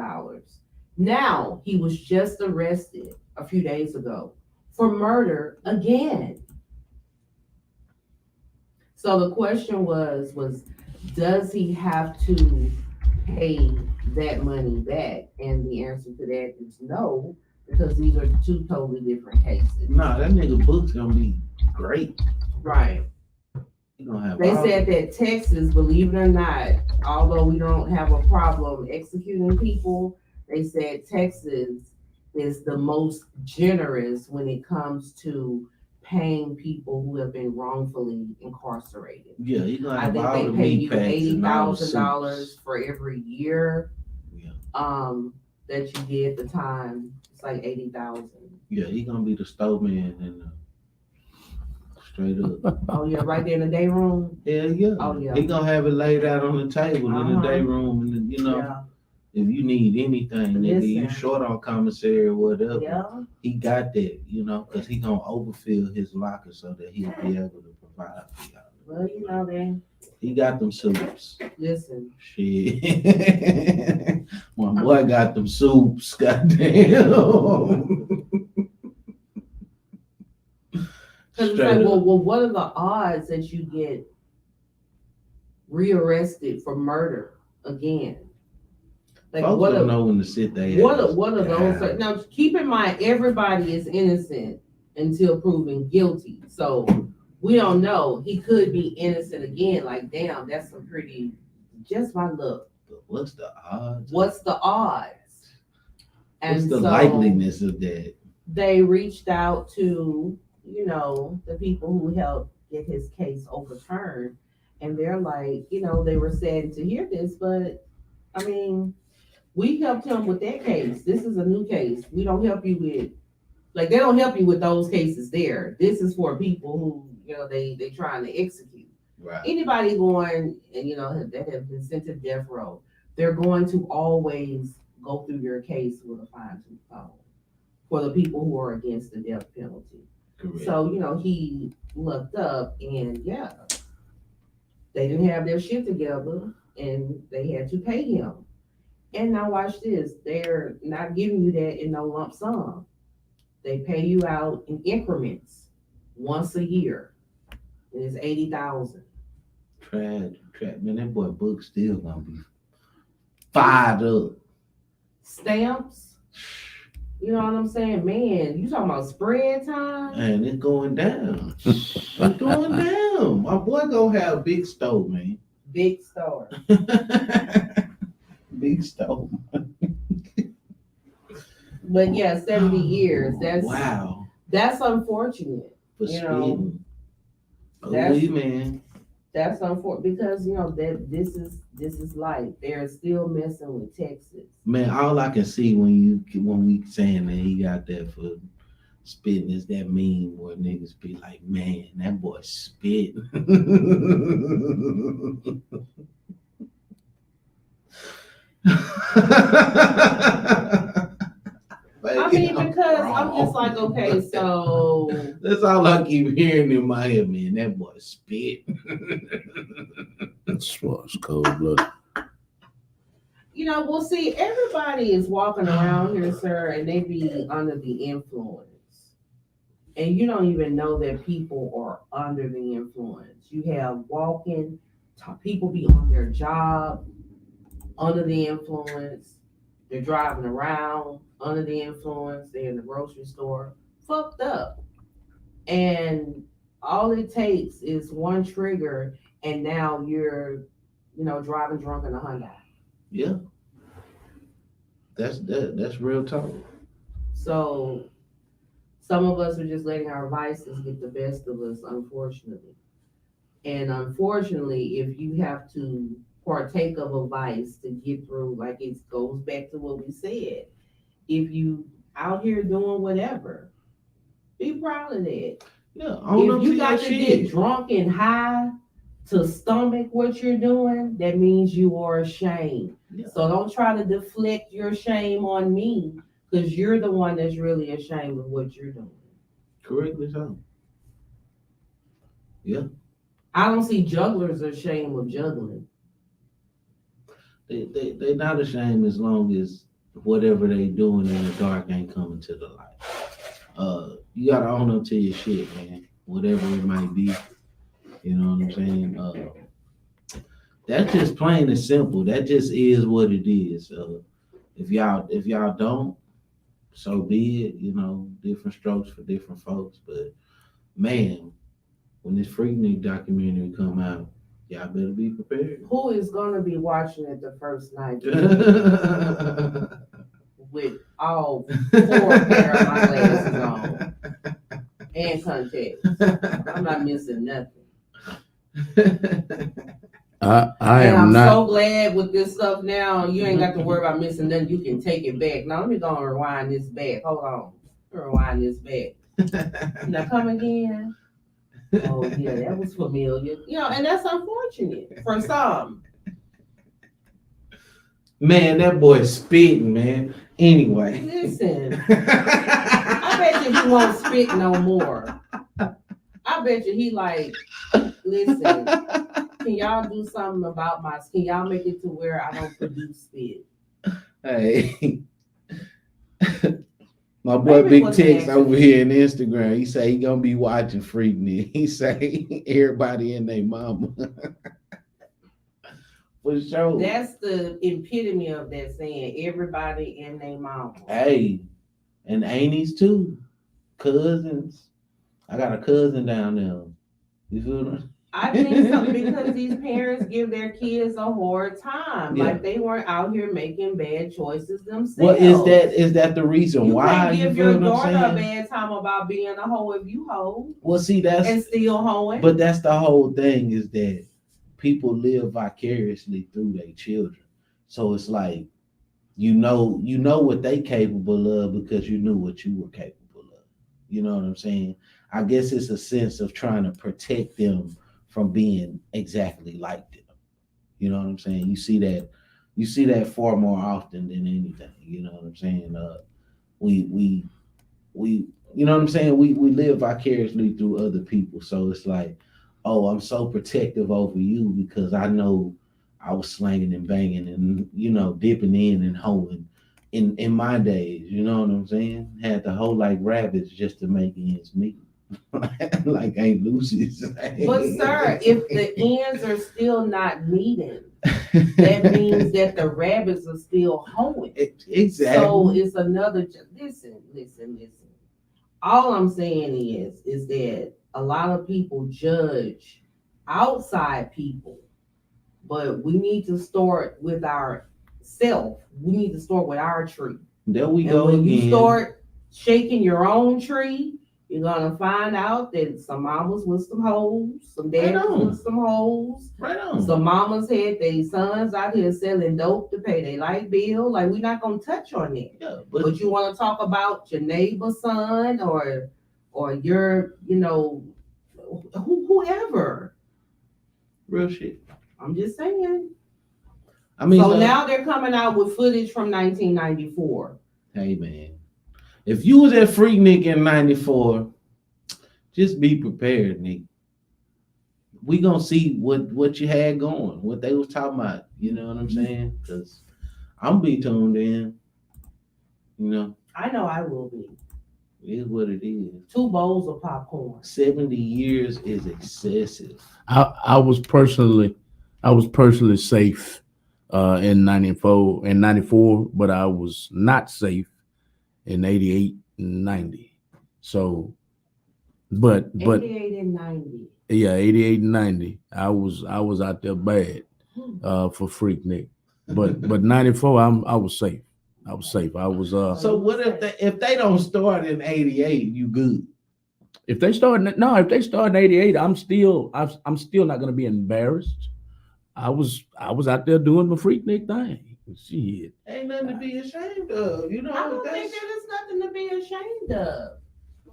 Now he was just arrested a few days ago for murder again. So the question was does he have to pay that money back? And the answer to that is no, because these are two totally different cases. Nah, that nigga book's gonna be great. Right. He gonna have They all- said that Texas, believe it or not, although we don't have a problem executing people, they said Texas is the most generous when it comes to paying people who have been wrongfully incarcerated. Yeah, he gonna I have think all they the pay meat you packs and all the $80,000 suits. for every year Yeah. that you get the time. It's like 80,000. Yeah, he gonna be the stove man and straight up. Oh yeah, right there in the day room. Hell yeah. Oh yeah. He gonna have it laid out on the table in the Uh-huh. day room, and Yeah. if you need anything, nigga, you Listen. short on commissary or whatever, Yeah. he got that, because he gonna overfill his locker so that he'll be able to provide for y'all. Well, you know that. He got them soups. Listen. Shit. My boy got them soups, goddamn. Because it's Straight like, up. well, what are the odds that you get rearrested for murder again? Like Folks what don't a, know when to sit there. what are those? Now keep in mind, everybody is innocent until proven guilty. So we don't know. He could be innocent again. Like, damn, that's some pretty. Just my look. But what's the odds? What's the odds? What's the so likeliness of that? They reached out to, the people who helped get his case overturned. And they're like, they were sad to hear this, but I mean, we helped him with that case. This is a new case. We don't help you with, like, they don't help you with those cases there. This is for people who, they trying to execute. Right. Anybody going and, that have been sent to death row, they're going to always go through your case with a fine-tooth comb for the people who are against the death penalty. Correct. So, he looked up and they didn't have their shit together and they had to pay him. And now watch this. They're not giving you that in no lump sum. They pay you out in increments once a year. And it's $80,000. Trap, man, that boy Book still gonna be fired up. Stamps. You know what I'm saying? Man, you talking about spread time? And it's going down. It's going down. My boy gonna have a big stove, man. Big store. Big stove. But 70 years. Wow. That's unfortunate. For You know, spitting. that's- Holy man. That's unfortunate because that this is life. They're still messing with Texas. Man, all I can see when we saying that he got that for spitting is that meme where niggas be like, man, that boy spit. I mean, because I'm just like, okay, so that's all I keep hearing in my head, man. That boy spit. That's what's cold blooded. we'll see. Everybody is walking around here, sir, and they be under the influence. And you don't even know that people are under the influence. You have people be on their job under the influence. They're driving around under the influence. They're in the grocery store, fucked up. And all it takes is one trigger, and now you're, driving drunk in a Hyundai. Yeah. That's real talk. So some of us are just letting our vices get the best of us, unfortunately. And unfortunately, if you have to partake of a vice to get through, like it goes back to what we said. If you out here doing whatever, be proud of that. Yeah. If you got to get drunk and high to stomach what you're doing, that means you are ashamed. Yeah. So don't try to deflect your shame on me, because you're the one that's really ashamed of what you're doing. Correctly so. Yeah. I don't see jugglers ashamed of juggling. They're not ashamed as long as whatever they doing in the dark ain't coming to the light. You gotta own up to your shit, man. Whatever it might be. You know what I'm saying? That's just plain and simple. That just is what it is. If y'all don't, so be it. Different strokes for different folks. But man, when this Freaknik documentary come out, y'all better be prepared. Who is gonna be watching it the first night with all 4 pair of my glasses on and contacts? I'm not missing nothing. I'm so glad with this stuff now. You ain't got to worry about missing nothing. You can take it back. Now let me go and rewind this back. Hold on. Rewind this back. Now come again. Oh yeah, that was familiar. And that's unfortunate for some. Man, that boy's spitting, man. Anyway. Listen. I bet you he won't spit no more. I bet you he like, listen, can y'all do something about can y'all make it to where I don't produce spit? Hey. My boy Big Tex over here in Instagram, he say he gonna be watching Freaknik. He say everybody and their mama. For sure. That's the epitome of that saying. Everybody and their mama. Hey, and aunties too, cousins. I got a cousin down there. You feel me? I think so because these parents give their kids a hard time. Yeah. Like they weren't out here making bad choices themselves. Well, is that the reason you why? Can't give you your feel what daughter I'm a saying? bad time about being a hoe if you hoe. Well, see, that's and still hoeing. But that's the whole thing is that people live vicariously through their children. So it's like you know what they capable of because you knew what you were capable of. You know what I'm saying? I guess it's a sense of trying to protect them from being exactly like them. You know what I'm saying? You see that far more often than anything. You know what I'm saying? We you know what I'm saying? We live vicariously through other people. So it's like, oh, I'm so protective over you because I know I was slanging and banging and dipping in and hoeing in my days. You know what I'm saying? Had to hoe like rabbits just to make ends meet. Like Ain't Lucy's. But sir, if the ends are still not meeting, that means that the rabbits are still hoeing. Exactly. So it's another. Listen. All I'm saying is that a lot of people judge outside people, but we need to start with our self. We need to start with our tree. There we and go when again. You start shaking your own tree, you're gonna find out that some mamas with some hoes, some daddies with some hoes. Right on. Some mamas had their sons out here selling dope to pay their light bill. Like we're not gonna touch on that. Yeah, but you want to talk about your neighbor's son or your, whoever. Real shit. I'm just saying. I mean, so now they're coming out with footage from 1994. Hey man. If you was at Freaknik in 94, just be prepared, Nick. We gonna see what you had going, what they was talking about. You know what I'm saying? Because I'm be tuned in. I know I will be. It is what it is. 2 bowls of popcorn. 70 years is excessive. I was personally safe in 94, but I was not safe in 88 and 90. So, but 88 and 90. Yeah, 88 and 90. I was out there bad for Freaknik, but 94 I was safe. I was safe. I was. So what if they don't start in 88? You good? If they start in 88, I'm still not gonna be embarrassed. I was out there doing the Freaknik thing. Shit. Ain't nothing to be ashamed of. I don't think there is nothing to be ashamed of.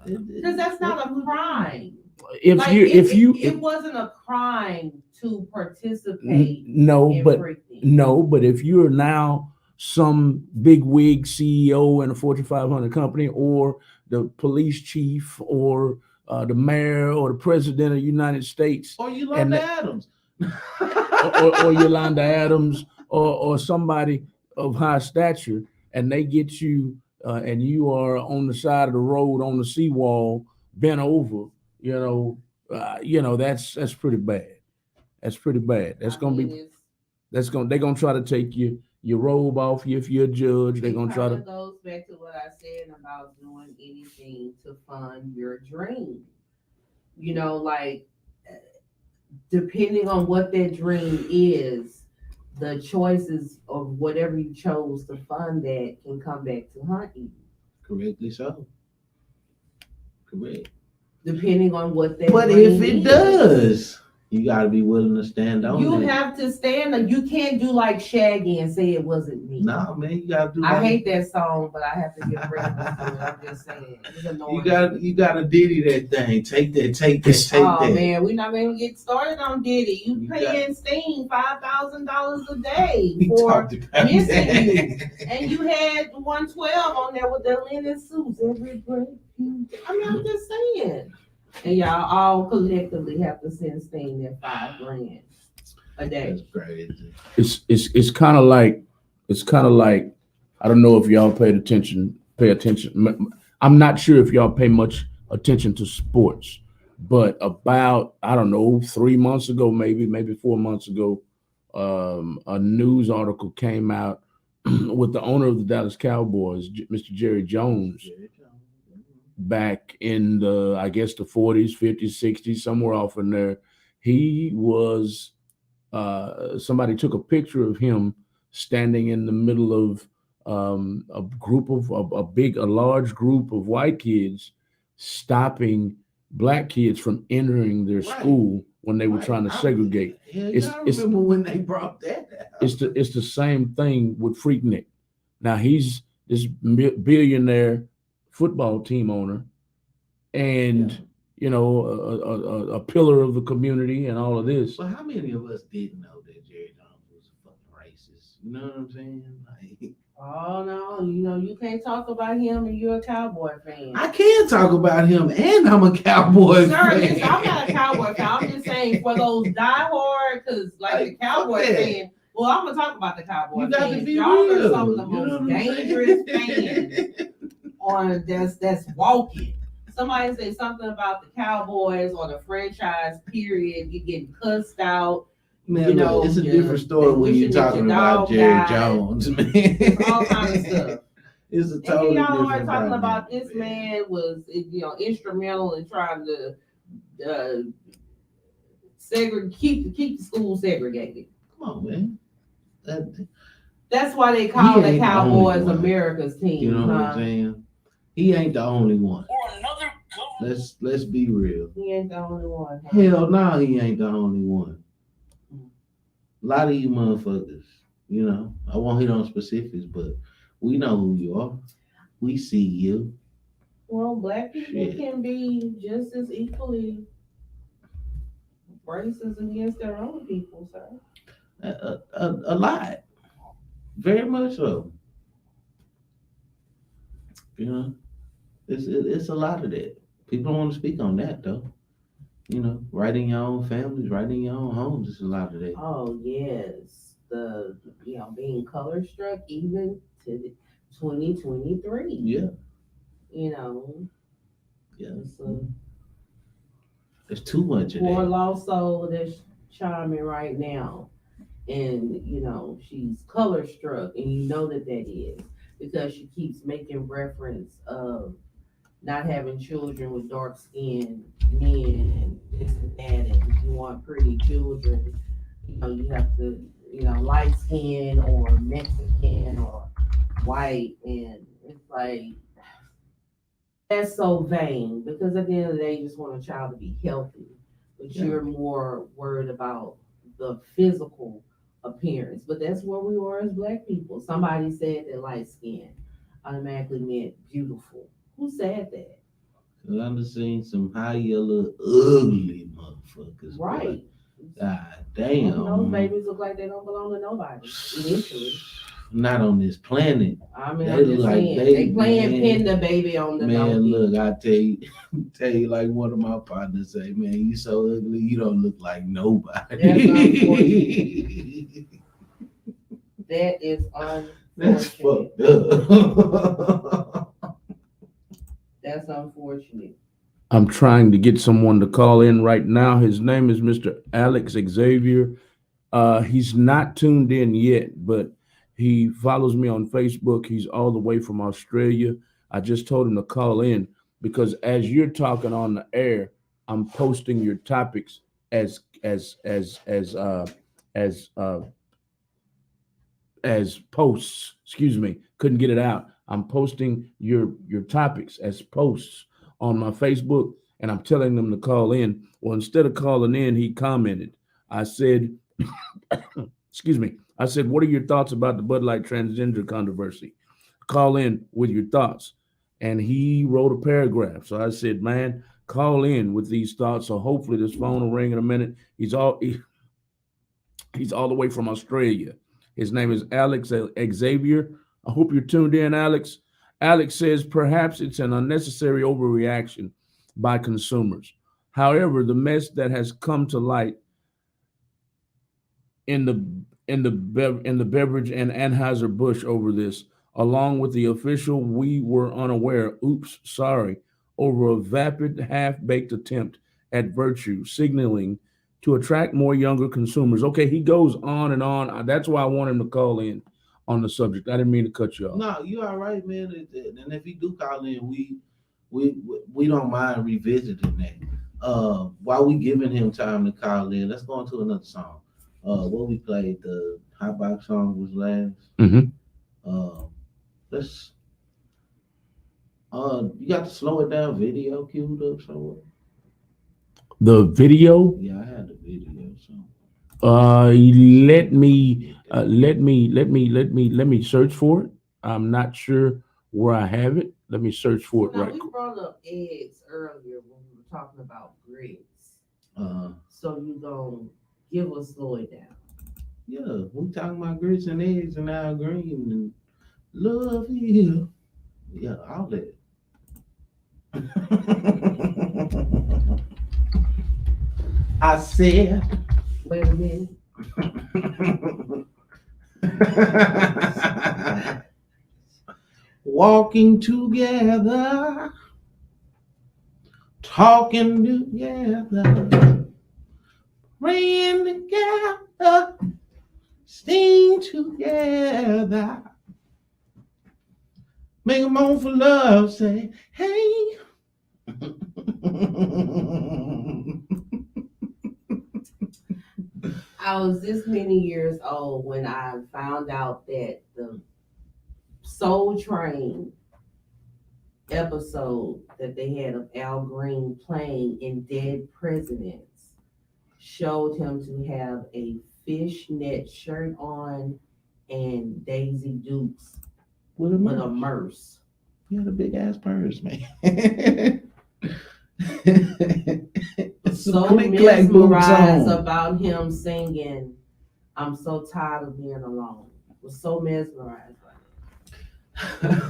Because that's not a crime. It wasn't a crime to participate. No, but if you're now some big wig CEO in a Fortune 500 company, or the police chief, or the mayor, or the president of the United States, or Yolanda Adams, or Yolanda Adams, or somebody of high stature, and they get you, and you are on the side of the road on the seawall, bent over, that's pretty bad. That's pretty bad. They're gonna try to take your robe off you if you're a judge. They're gonna try to. It goes back to what I said about doing anything to fund your dream. Depending on what that dream is, the choices of whatever you chose to fund that can come back to haunt you. Correctly so. Correct. Depending on what that. But if it does, you got to be willing to stand on it. You have to stand. You can't do like Shaggy and say it wasn't me. No, man, you got to do. I hate that song, but I have to give reference to it. I'm just saying. It's annoying. You got to Diddy that thing. Take that. Oh man, we're not gonna get started on Diddy. You paying Sting $5,000 a day for missing you, and you had 112 on there with the linen suits. I'm just saying. And y'all all collectively have to send Sting that $5,000 a day. That's crazy. It's kind of like I don't know if y'all pay attention. I'm not sure if y'all pay much attention to sports, but about 3 months ago, maybe 4 months ago, a news article came out with the owner of the Dallas Cowboys, Mr. Jerry Jones, back in the, I guess, the 40s, 50s, 60s, somewhere off in there. He was, somebody took a picture of him standing in the middle of a group of a large group of white kids stopping black kids from entering their Right. school when they were Right. trying to segregate. I remember when they brought that out. It's the same thing with Freaknik. Now he's this billionaire football team owner, and Yeah. you know, a pillar of the community and all of this. But how many of us didn't know that Jerry Jones was a fucking racist? You know what I'm saying? Like, Oh no, you know you can't talk about him and you're a Cowboy fan. I can talk about him, and I'm a Cowboy Sir, fan. listen, I'm not a Cowboy fan. I'm just saying for those diehard, because like the Cowboy fuck that. fan. Well, I'm gonna talk about the Cowboy You got to fans. be Y'all real. are some of the You know most what I'm dangerous saying? fans on that's walking. Somebody say something about the Cowboys or the franchise. Period. You getting cussed out. Man, You know, look, it's a yeah, different story they when you're wishing that talking your about dog Jerry died. Jones, man. It's all kind of stuff. It's a And totally then y'all are different talking dynamic, about this man was, you know, instrumental in trying to keep the school segregated. Come on, man. That's why they call He the ain't the only Cowboys one. America's team. You know what huh? I'm saying? He ain't the only one. Let's be real. He ain't the only one. huh? Hell no, he ain't the only one. A lot of you motherfuckers, you know, I won't hit on specifics, but we know who you are. We see you. Well, black people Shit. can be just as equally racist against their own people, sir. A lot. Very much so. You know, it's a lot of that. People don't want to speak on that though. You know, right in your own families, right in your own homes, it's a lot of that. Oh yes, the being color struck even to 2023. Yeah, You know, yeah. it's a There's too much of poor that. lost soul that's charming right now, and you know she's color struck, and you know that is because she keeps making reference of not having children with dark skinned men and this and that, and if you want pretty children, you know, you have to, light skin or Mexican or white, and it's like that's so vain because at the end of the day, you just want a child to be healthy, but Yeah. you're more worried about the physical appearance. But that's where we are as black people. Somebody said that light skin automatically meant beautiful. Who said that? Cause I done seen some high yellow ugly motherfuckers. boy. Right. God Those damn. babies look like they don't belong to nobody. Initially. Not on this planet. I mean, They I'm just look like saying. they- They playing man. pin the baby on the Man, donkey. look, I tell you like one of my partners say, man, you so ugly, you don't look like nobody. That is unfortunate. That's fucked up. That's unfortunate. I'm trying to get someone to call in right now. His name is Mr. Alex Xavier. He's not tuned in yet, but he follows me on Facebook. He's all the way from Australia. I just told him to call in because as you're talking on the air, I'm posting your topics as posts. Excuse me, couldn't get it out. I'm posting your topics as posts on my Facebook, and I'm telling them to call in. Well, instead of calling in, he commented. I said, excuse me. I said, what are your thoughts about the Bud Light transgender controversy? Call in with your thoughts. And he wrote a paragraph. So I said, man, call in with these thoughts. So hopefully this phone will ring in a minute. He's all the way from Australia. His name is Alex Xavier. I hope you're tuned in, Alex. Alex says perhaps it's an unnecessary overreaction by consumers. However, the mess that has come to light in the beverage and Anheuser-Busch over this, along with the official we were unaware, oops, sorry, over a vapid half-baked attempt at virtue signaling to attract more younger consumers. Okay, he goes on and on. That's why I want him to call in on the subject. I didn't mean to cut you off. No, you all right, man. And if he do call in, we don't mind revisiting that. While we giving him time to call in, let's go into another song. What we played, the hot box song was last. Mm-hmm. Let's. You got the Slow It Down video queued up somewhere? The video. Yeah, I had the video. So. Let me search for it. I'm not sure where I have it. Let me search for it Now, right we quick. brought up eggs earlier when we were talking about grits. So you gonna give us Slow It Down? Yeah, we talking about grits and eggs and Al Green and love you. Yeah, all that. I said. Wait a minute. Walking together, talking together, praying together, sing together, make a moan for love, say, hey. I was this many years old when I found out that the Soul Train episode that they had of Al Green playing in Dead Presidents showed him to have a fishnet shirt on and Daisy Dukes With a purse. You had a big ass purse, man. So mesmerized about him singing, I'm so tired of being alone. Was so mesmerized by it.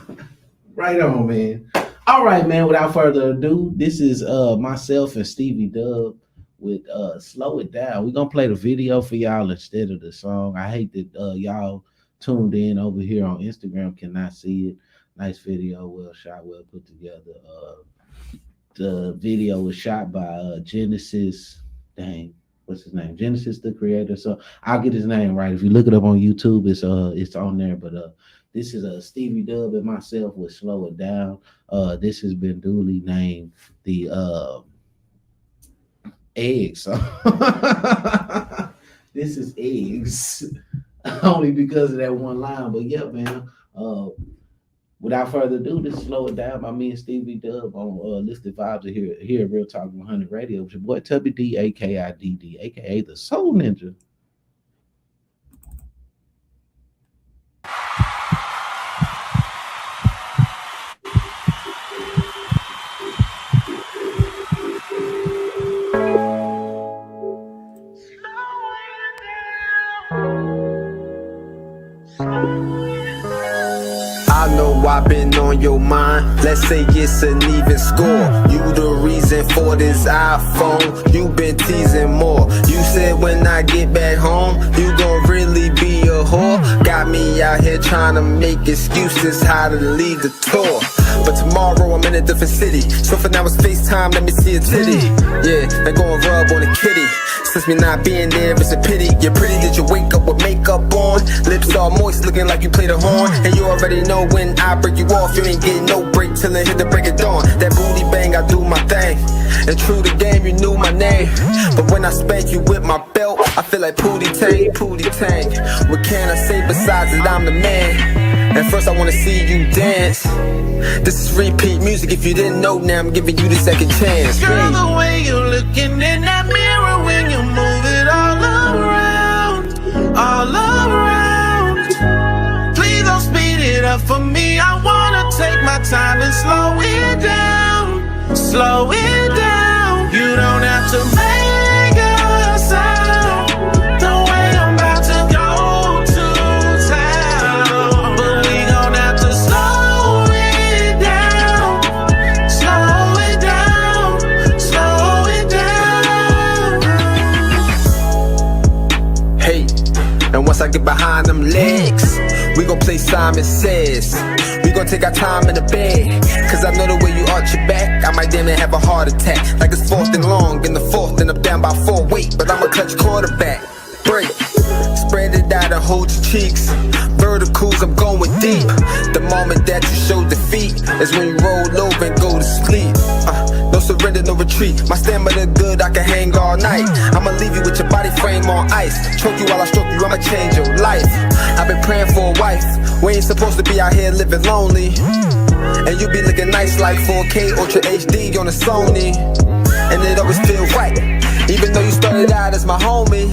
Right on, man. All right, man. Without further ado, this is myself and Stevie Dub with Slow It Down. We're gonna play the video for y'all instead of the song. I hate that y'all tuned in over here on Instagram cannot see it. Nice video, well shot, well put together. The video was shot by Genesis. Dang, what's his name? Genesis, the creator. So I'll get his name right. If you look it up on YouTube, it's on there. But this is Stevie Dub and myself with Slow It Down. This has been duly named the eggs. This is eggs. Only because of that one line. But yeah, man. Without further ado, this is Slow It Down by me and Stevie Dub on Listed Vibes here at Real Talk 100 Radio with your boy Tubby D, AKIDD, aka the Soul Ninja. I know I've been on your mind. Let's say it's an even score. You the reason for this iPhone. You been teasing more. You said when I get back home, you gon' really be a whore. Got me out here trying to make excuses how to lead the tour. But tomorrow I'm in a different city. So for now it's FaceTime, let me see a titty. Yeah, and go and rub on a kitty. Since me not being there, it's a pity. You're pretty, did you wake up with makeup on? Lips all moist, looking like you played a horn. And you already know when I break you off, you ain't getting no break till it hit the break of dawn. That booty bang, I do my thing. And true to game, you knew my name. But when I spank you with my belt, I feel like Pootie Tang, Pootie Tang. What can I say besides that I'm the man? And first I wanna see you dance. This is repeat music, if you didn't know, now I'm giving you the second chance. Girl, the way you're looking in that mirror when you move it all around, all around. Please don't speed it up for me. I wanna take my time and slow it down, slow it down. You don't have to make a sound. The way I'm about to go to town, but we gon' have to slow it down, slow it down, slow it down. Hey, and once I get behind them legs, we gon' play Simon Says. We We gon' take our time in the bed. Cause I know the way you arch your back, I might damn near have a heart attack. Like it's 4th and long, in the 4th, and I'm down by 4. Wait, but I'm a clutch quarterback. Break. Spread it out and hold your cheeks. Verticals, I'm going deep. The moment that you show defeat is when you roll over and go to sleep. No surrender, no retreat. My stamina good, I can hang all night. I'ma leave you with your body frame on ice. Choke you while I stroke you, I'ma change your life. I've been praying for a wife. We ain't supposed to be out here living lonely. And you be looking nice like 4K Ultra HD on a Sony. And it always feel right, even though you started out as my homie.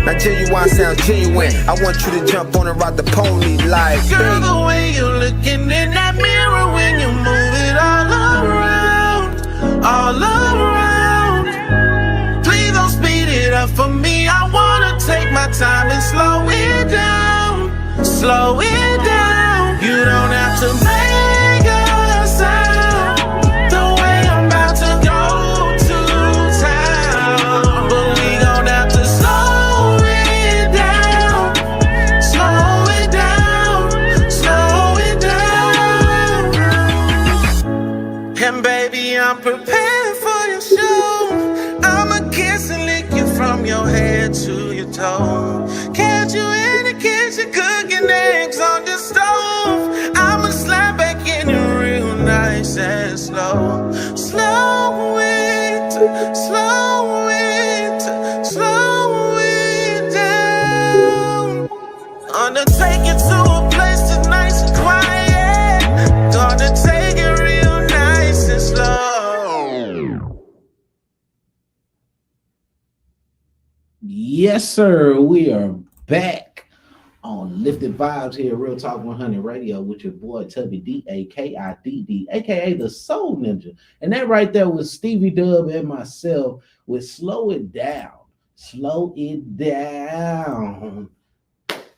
Now genuine sounds genuine. I want you to jump on and ride the pony like Girl, the way you looking in that mirror when you move it all around, all around. Please don't speed it up for me. I wanna take my time and slow it down, slow it down. You don't have to make a sound. The way I'm about to go to town, but we gon' have to slow it down, slow it down, slow it down. And baby, I'm prepared for your show. I'ma kiss and lick you from your head to your toe. Catch you in the kitchen cooking eggs on the stove. I'ma slap back in you real nice and slow. Slow it, slow it, slow it down. Gonna take you to a place that's nice and quiet. Gonna take it real nice and slow. Yes, sir. We are back on Lifted Vibes here, Real Talk 100 Radio with your boy Tubby D-A-K-I-D-D, aka the Soul Ninja. And that right there was Stevie Dub and myself with Slow It Down. Slow it down.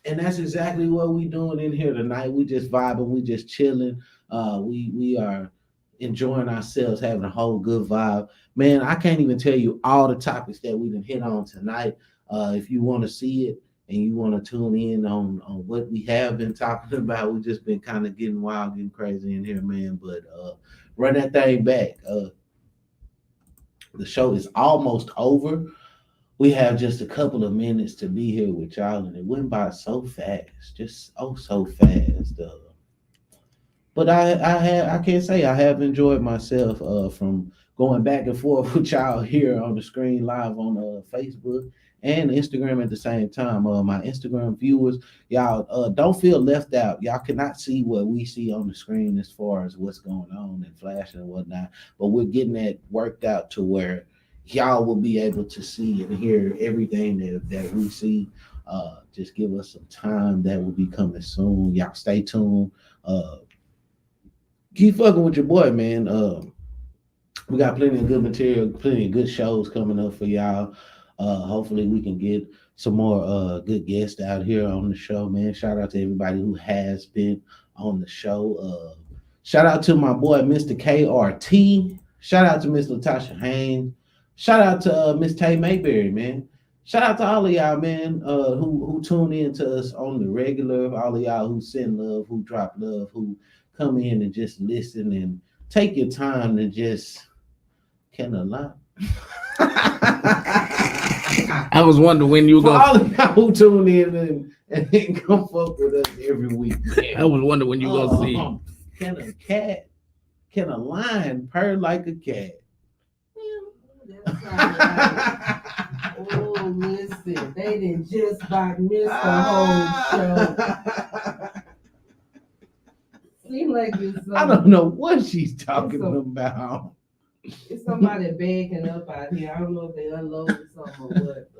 And that's exactly what we doing in here tonight. We just vibing, we just chilling. We are enjoying ourselves, having a whole good vibe. Man, I can't even tell you all the topics that we done hit on tonight. If you want to see it and you want to tune in on what we have been talking about, we've just been kind of getting wild, getting crazy in here, man. But run that thing back. The show is almost over. We have just a couple of minutes to be here with y'all, and it went by so fast, just so fast. But I can't say I have enjoyed myself from going back and forth with y'all here on the screen live on Facebook and Instagram at the same time. My Instagram viewers, y'all don't feel left out. Y'all cannot see what we see on the screen as far as what's going on and flashing and whatnot, but we're getting that worked out to where y'all will be able to see and hear everything that we see. Just give us some time. That will be coming soon. Y'all stay tuned. Keep fucking with your boy, man. We got plenty of good material, plenty of good shows coming up for y'all. Hopefully we can get some more good guests out here on the show, man. Shout out to everybody who has been on the show. Shout out to my boy, Mr. KRT. Shout out to Miss Latasha Haynes. Shout out to Miss Tay Mayberry, man. Shout out to all of y'all, man, who tune in to us on the regular, all of y'all who send love, who drop love, who come in and just listen and take your time to just can a lot. I was wondering when you were going. All of y'all who tune in and come fuck with us every week. Man. I was wondering when you were going to see. Can a lion purr like a cat? That's not right. Oh, listen, they didn't just about miss the whole show. Seems like it's I don't know what she's talking about. It's somebody begging up out here. I don't know if they unloaded something or what.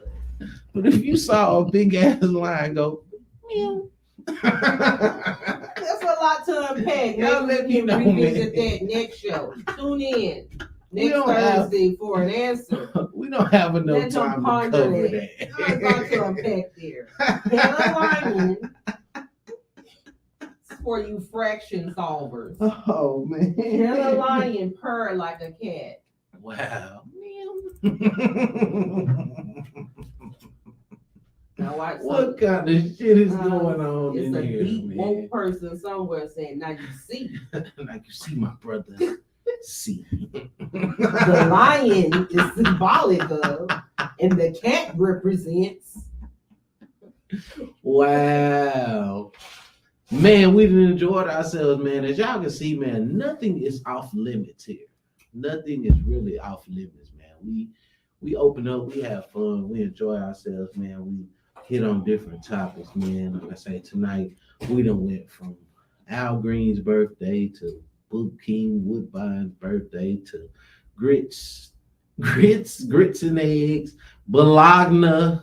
But if you saw a big ass lion go, meow. That's a lot to unpack. Y'all let me know, revisit man. that next show. Tune in next Thursday for an answer. We don't have enough time to cover that. There's a lot to unpack there. Can a lion, for you fraction solvers, Oh man. can a lion purr like a cat? Wow. I watch What kind of shit is going on it's in a here, deep man? woke person somewhere saying, "Now you see, Like you see, my brother. See, the lion is symbolic of, and the cat represents." wow, man, we done enjoyed ourselves, man. As y'all can see, man, nothing is off limits here. Nothing is really off limits, man. We open up, we have fun, we enjoy ourselves, man. We hit on different topics, man. Like I say, tonight we done went from Al Green's birthday to Book King Woodbine's birthday to grits and eggs, Bologna.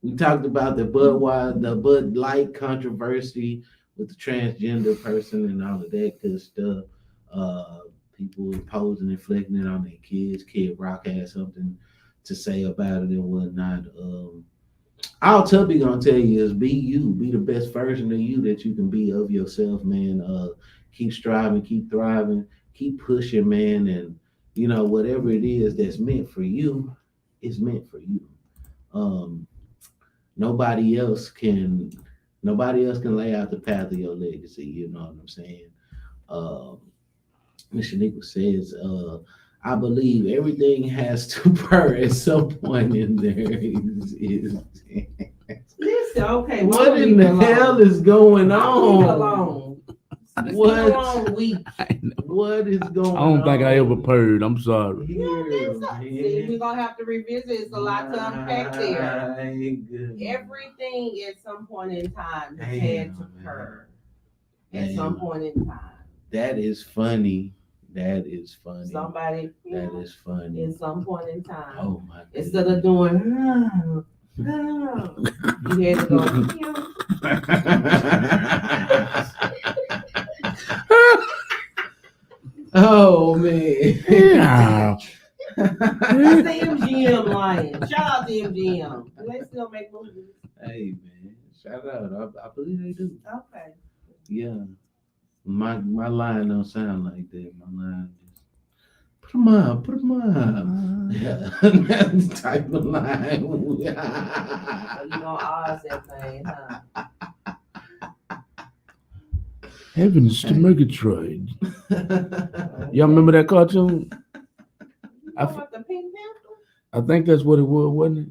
We talked about the Bud Light controversy with the transgender person and all of that good stuff. People imposing and inflicting it on their kids. Kid Rock had something to say about it and whatnot. All Tubby gonna tell you is be you, be the best version of you that you can be of yourself, man. Keep striving, keep thriving, keep pushing, man, and you know whatever it is that's meant for you, is meant for you. Nobody else can lay out the path of your legacy. You know what I'm saying? Mr. Nichols says, I believe everything has to purr at some point in there. Listen, okay, What in the hell is going on? What? What is going on? I don't think I ever purred. I'm sorry. See, we're gonna have to revisit. It's a lot to unpack there. Goodness. Everything at some point in time has had to occur. At some point in time. That is funny. That is funny. Somebody. That is funny. At some point in time. Oh my God. Instead of doing, you had to go. Oh man. Yeah. That's the MGM Lion. Shout out to MGM. Do they still make movies? Hey man, shout out. I believe they do. Okay. Yeah. My line don't sound like that. My line is put them on. Yeah. That's the type of line. So you gonna Oz that thing, huh? Heavens to Murgatroyd. Y'all remember that cartoon? About the Pink Panther? I think that's what it was, wasn't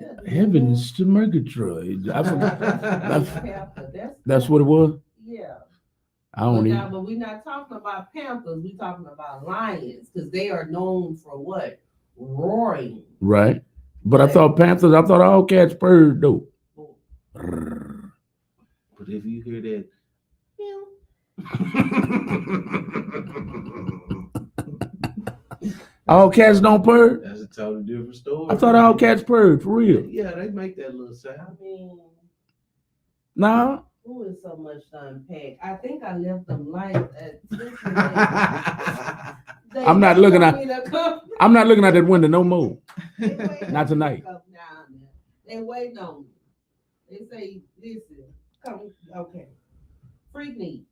Yeah, it? Heavens to Murgatroyd. I forgot. That's That's what it was? yeah. I don't even. But we're not talking about panthers. We're talking about lions because they are known for what? Roaring. Right. But I thought Panthers, I thought all cats purred though. But if you hear that, All cats don't purr? that's a totally different story. I thought all cats purred, for real. Yeah, they make that little I sound. mean, Nah. who is so much to unpack? I think I left them lights at I'm not looking at that window no more. Not tonight. They waiting on me. They say, listen, come, okay. Freak me.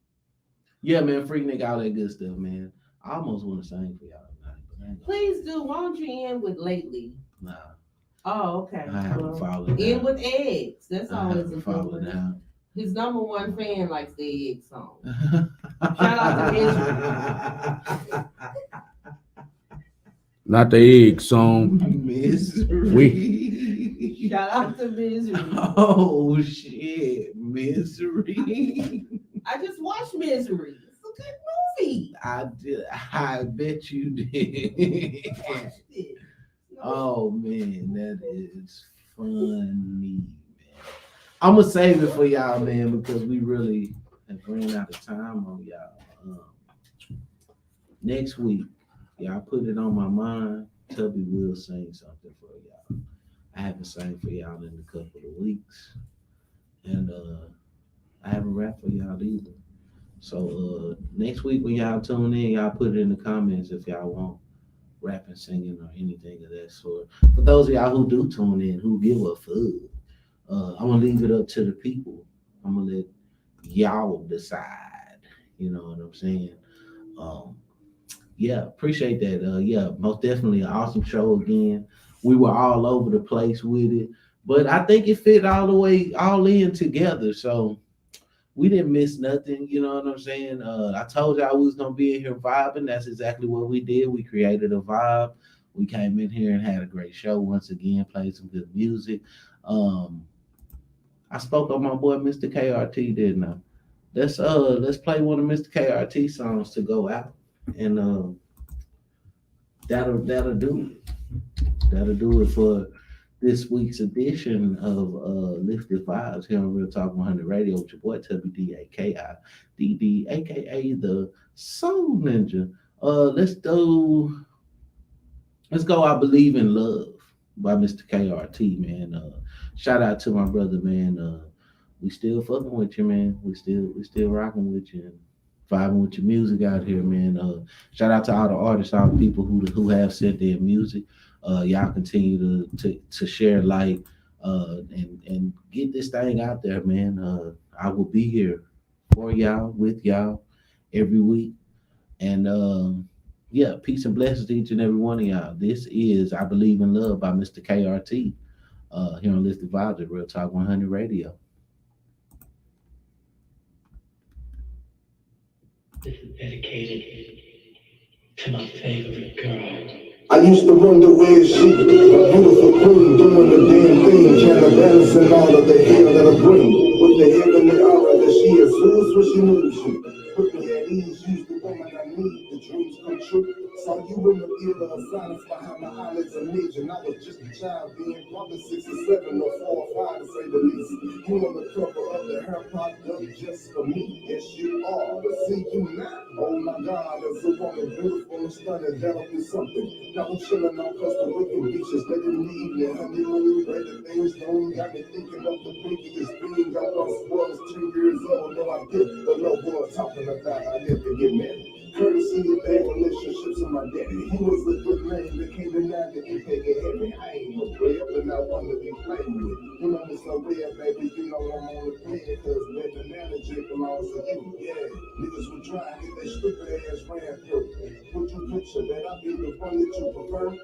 Yeah, man, freak nigga, all that good stuff, man. I almost want to sing for y'all tonight, but I ain't gonna. Please do. Why don't you end with lately? Nah, Oh, okay. I haven't fallen End down. with eggs. That's I always a haven't good fallen one. down. His number one fan likes the egg song. Shout out to Not the egg song. Misery. Shout out to Misery. Oh shit, Misery. I just watched Misery. It's a good movie. I did. I bet you did. Watched it. Oh man, that is funny, man. I'm gonna save it for y'all, man, because we really have ran out of time on y'all. Next week, y'all put it on my mind. Tubby will sing something for y'all. I haven't sang for y'all in a couple of weeks, and I haven't rapped for y'all either. So next week when y'all tune in, y'all put it in the comments if y'all want rapping, singing, or anything of that sort. For those of y'all who do tune in, who give a fuck, I'm gonna leave it up to the people. I'm gonna let y'all decide. You know what I'm saying? Yeah, appreciate that. Yeah, most definitely an awesome show again. we were all over the place with it. But I think it fit all in together. So we didn't miss nothing, you know what I'm saying? I told y'all we was gonna be in here vibing. That's exactly what we did. We created a vibe. We came in here and had a great show once again, played some good music. Um, I spoke on my boy Mr. KRT, didn't I? Let's play one of Mr. KRT songs to go out. And that'll do it. That'll do it for this week's edition of Lifted Vibes here on Real Talk 100 Radio with your boy Tubby DAKI, aka the Soul Ninja. Let's go I Believe in Love by Mr. KRT, man. Shout out to my brother, man. We still fucking with you, man. We still rocking with you and vibing with your music out here, man. Shout out to all the artists, all the people who have sent their music. Y'all continue to share light and get this thing out there, man. I will be here for y'all, with y'all every week. And yeah, peace and blessings to each and every one of y'all. This is I Believe in Love by Mr. KRT here on Listed Vibes at Real Talk 100 Radio. This is dedicated to my favorite girl. I used to wonder where is she, a beautiful queen, doing the damn thing, trying to balance in all of the hell that I bring. With the heavenly aura that she exudes when she moves you. Put me at ease, use the woman I need, the dreams come true. Saw you in the theater of silence behind my eyelids and knees, and I was just a child being probably 6 or 7 or 4 or 5 to say the least. You on the cover of the hair product just for me, yes you are, but see you not. Oh my God, as a woman beautiful and stunning, that'll be something. Now I'm chilling on Costa Rican beaches, letting the evening honeymoon, better things known, got me thinking of the biggest thing I was 2 years old. No, I didn't, but no boy talking about I lived to get married. Courtesy of bad relationships with my daddy. He was a good man, but can't deny that he take it heavy. I ain't no player, but I want to be playing with it. You know me so well, baby, you know I'm on the plan, cause when the manager belongs to you, yeah. Niggas would try and get that stupid ass ran through. Would you picture that I be the one that you prefer?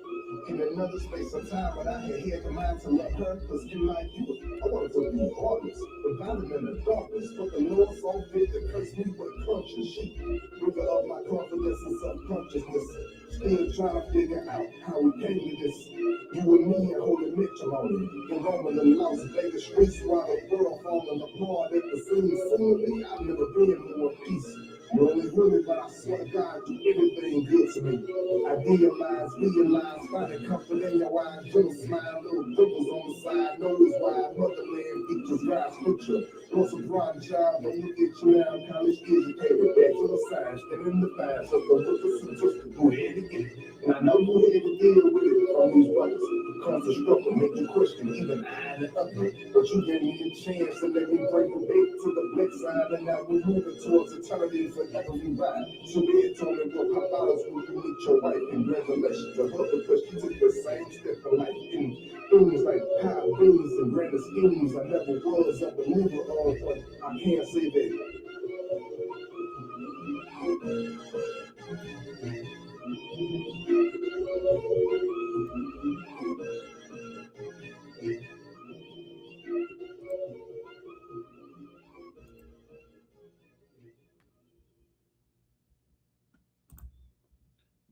In another space of time, but I had the mind to love her, cause you like you, I wanted to be heartless, but violent in the darkness, but the Lord saw fit to curse me with conscious shit. River of my confidence and self-consciousness, still trying to figure out how we came to this. You and me and Holy Mitchell on it, and roaming the Las Vegas streets while the world falling apart at the seams. Similarly, I've never been more at peace. You only heard me, but I swear to God, do everything good to me. Idealize, realize, find a comfort in your eyes, gentle smile, little dimples on the side, nose wide, motherland features, drive scripture. Once a broad job, but look at you now, college educated, back to the side, and in the fast of the workers and just go ahead and get it. And I know you had to deal with it from these brothers. Constant struggle make you question even I and other. But you gave me a chance to let me bring the bait to the black side, and now we're moving towards eternity forever we ride. So be it told me, well, how about us when you meet your wife? Congratulations to her because she took the same step in life. And things like high beams and grand schemes I never was a believer of, but I can't say that.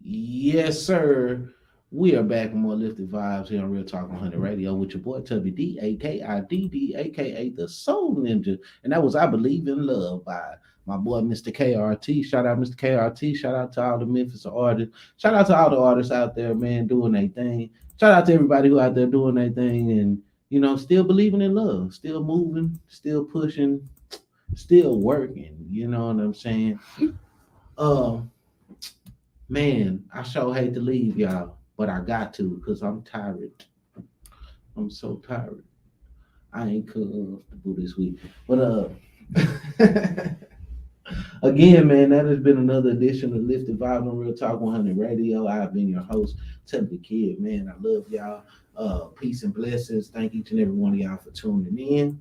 Yes, sir. We are back with more Lifted Vibes here on Real Talk 100 Radio with your boy Tubby DAKI, aka the Soul Ninja. And that was I Believe in Love by my boy Mr. KRT. Shout out Mr. KRT. Shout out to all the Memphis artists. Shout out to all the artists out there, man, doing their thing. Shout out to everybody who out there doing their thing and, you know, still believing in love, still moving, still pushing, still working. You know what I'm saying? Man, I sure hate to leave y'all, but I got to because I'm tired. I'm so tired. I ain't comfortable this week. But again, man, that has been another edition of Lifted Vibes on Real Talk 100 Radio. I've been your host, Tubby Kid. Man, I love y'all. Peace and blessings. Thank each and every one of y'all for tuning in.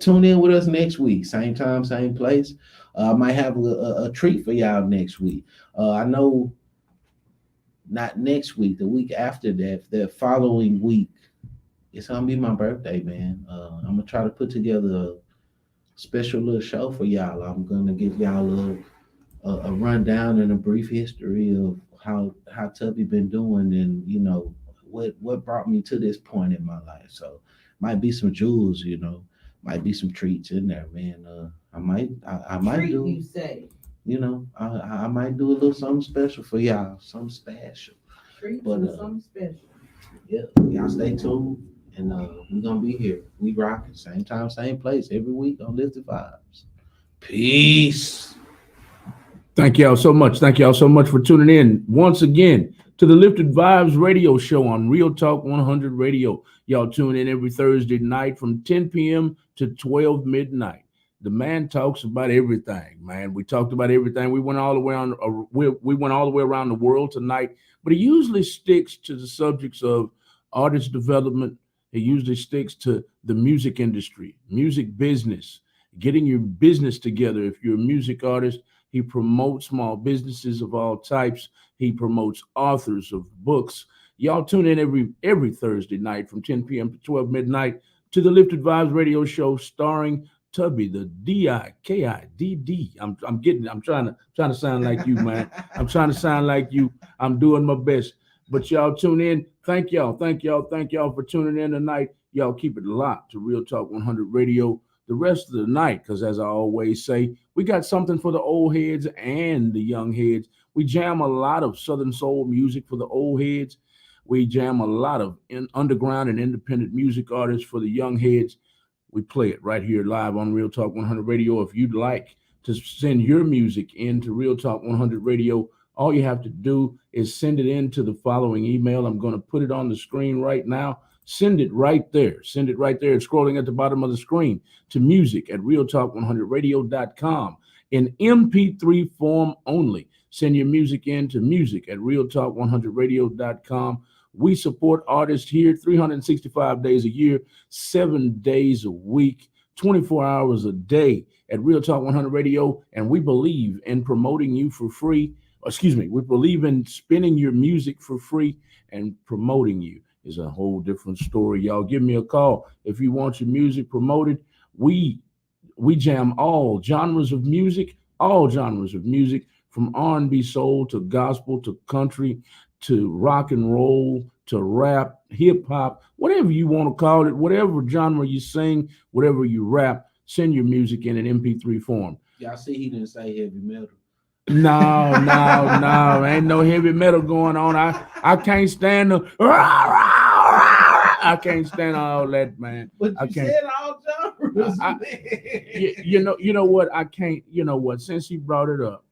Tune in with us next week, same time, same place. I might have a treat for y'all next week. I know not next week, the week after that, the following week, it's gonna be my birthday, man. I'm gonna try to put together a special little show for y'all. I'm gonna give y'all a rundown and a brief history of how Tubby been doing, and what brought me to this point in my life. So might be some jewels, might be some treats in there, man. I might Treat, do, you say. I might do a little something special for y'all, something special. Treat But, and something special. Yeah, y'all stay tuned, and we're gonna be here. We rocking same time, same place every week on Lifted Vibes. Peace. Thank y'all so much. Thank y'all so much for tuning in once again to the Lifted Vibes radio show on Real Talk 100 Radio. Y'all tune in every Thursday night from 10 p.m. to 12 midnight. The man talks about everything, man. We talked about everything. We went all the way on. We went all the way around the world tonight, but he usually sticks to the subjects of artist development. He usually sticks to the music industry, music business, getting your business together. If you're a music artist, he promotes small businesses of all types. He promotes authors of books. Y'all tune in every Thursday night from 10 p.m. to 12 midnight to the Lifted Vibes radio show starring Tubby, the Dikidd. I'm trying to sound like you, man. I'm trying to sound like you. I'm doing my best. But y'all tune in. Thank y'all for tuning in tonight. Y'all keep it locked to Real Talk 100 Radio the rest of the night, because as I always say, we got something for the old heads and the young heads. We jam a lot of Southern soul music for the old heads. We jam a lot of underground and independent music artists for the young heads. We play it right here live on Real Talk 100 Radio. If you'd like to send your music into Real Talk 100 Radio, all you have to do is send it into the following email. I'm going to put it on the screen right now. Send it right there. Send it right there. It's scrolling at the bottom of the screen to music@realtalk100radio.com in MP3 form only. Send your music in to music@realtalk100radio.com. We support artists here 365 days a year, 7 days a week, 24 hours a day at Real Talk 100 Radio, and we believe in promoting you for free. We believe in spinning your music for free, and promoting you is a whole different story. Y'all give me a call if you want your music promoted. We jam all genres of music, from R&B, soul to gospel to country to rock and roll to rap, hip hop, whatever you want to call it, whatever genre you sing, whatever you rap. Send your music in an MP3 form. Y'all see, he didn't say heavy metal. No, ain't no heavy metal going on. I can't stand the. I can't stand all that, man. But I you can't. said all genres, man. You know what? I can't. You know what? Since he brought it up,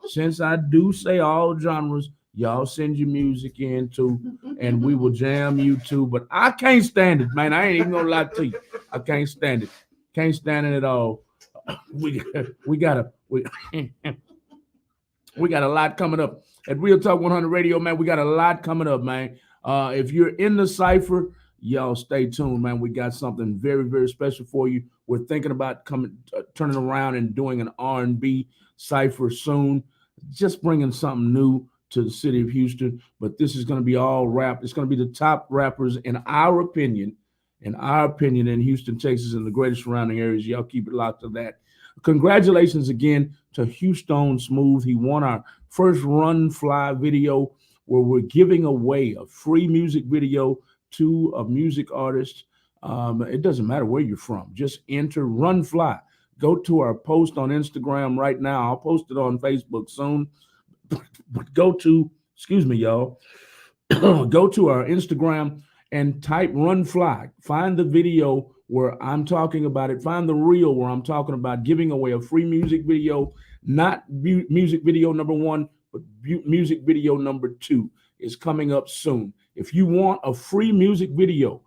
since I do say all genres, y'all send your music in too, and we will jam you too. But I can't stand it, man. I ain't even gonna lie to you. I can't stand it. Can't stand it at all. We got a lot coming up at Real Talk 100 Radio, man. We got a lot coming up, man. If you're in the cipher, y'all stay tuned, man. We got something very, very special for you. We're thinking about turning around and doing an R&B cipher soon, just bringing something new to the city of Houston. But this is going to be all rap. It's going to be the top rappers in our opinion in Houston, Texas, and the greater surrounding areas. Y'all keep it locked to that. Congratulations again to Houston Smooth. He won our first Run Fly video, where we're giving away a free music video to a music artist. It doesn't matter where you're from. Just enter Run Fly. Go to our post on Instagram right now. I'll post it on Facebook soon. But go to, y'all. Go to our Instagram and type Run Fly. Find the video where I'm talking about it. Find the reel where I'm talking about giving away a free music video, not music video number 1, but music video number 2 is coming up soon. If you want a free music video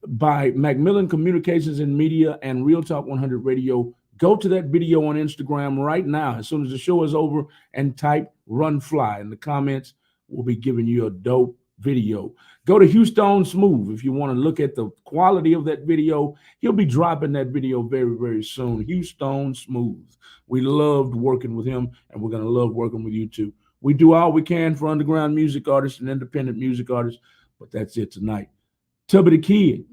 by Macmillan Communications and Media and Real Talk 100 Radio, go to that video on Instagram right now as soon as the show is over and type Run Fly in the comments. We'll be giving you a dope video. Go to Houston Smooth if you want to look at the quality of that video. He'll be dropping that video very, very soon. Houston Smooth. We loved working with him, and we're going to love working with you too. We do all we can for underground music artists and independent music artists, but that's it tonight. Tubby the Kid,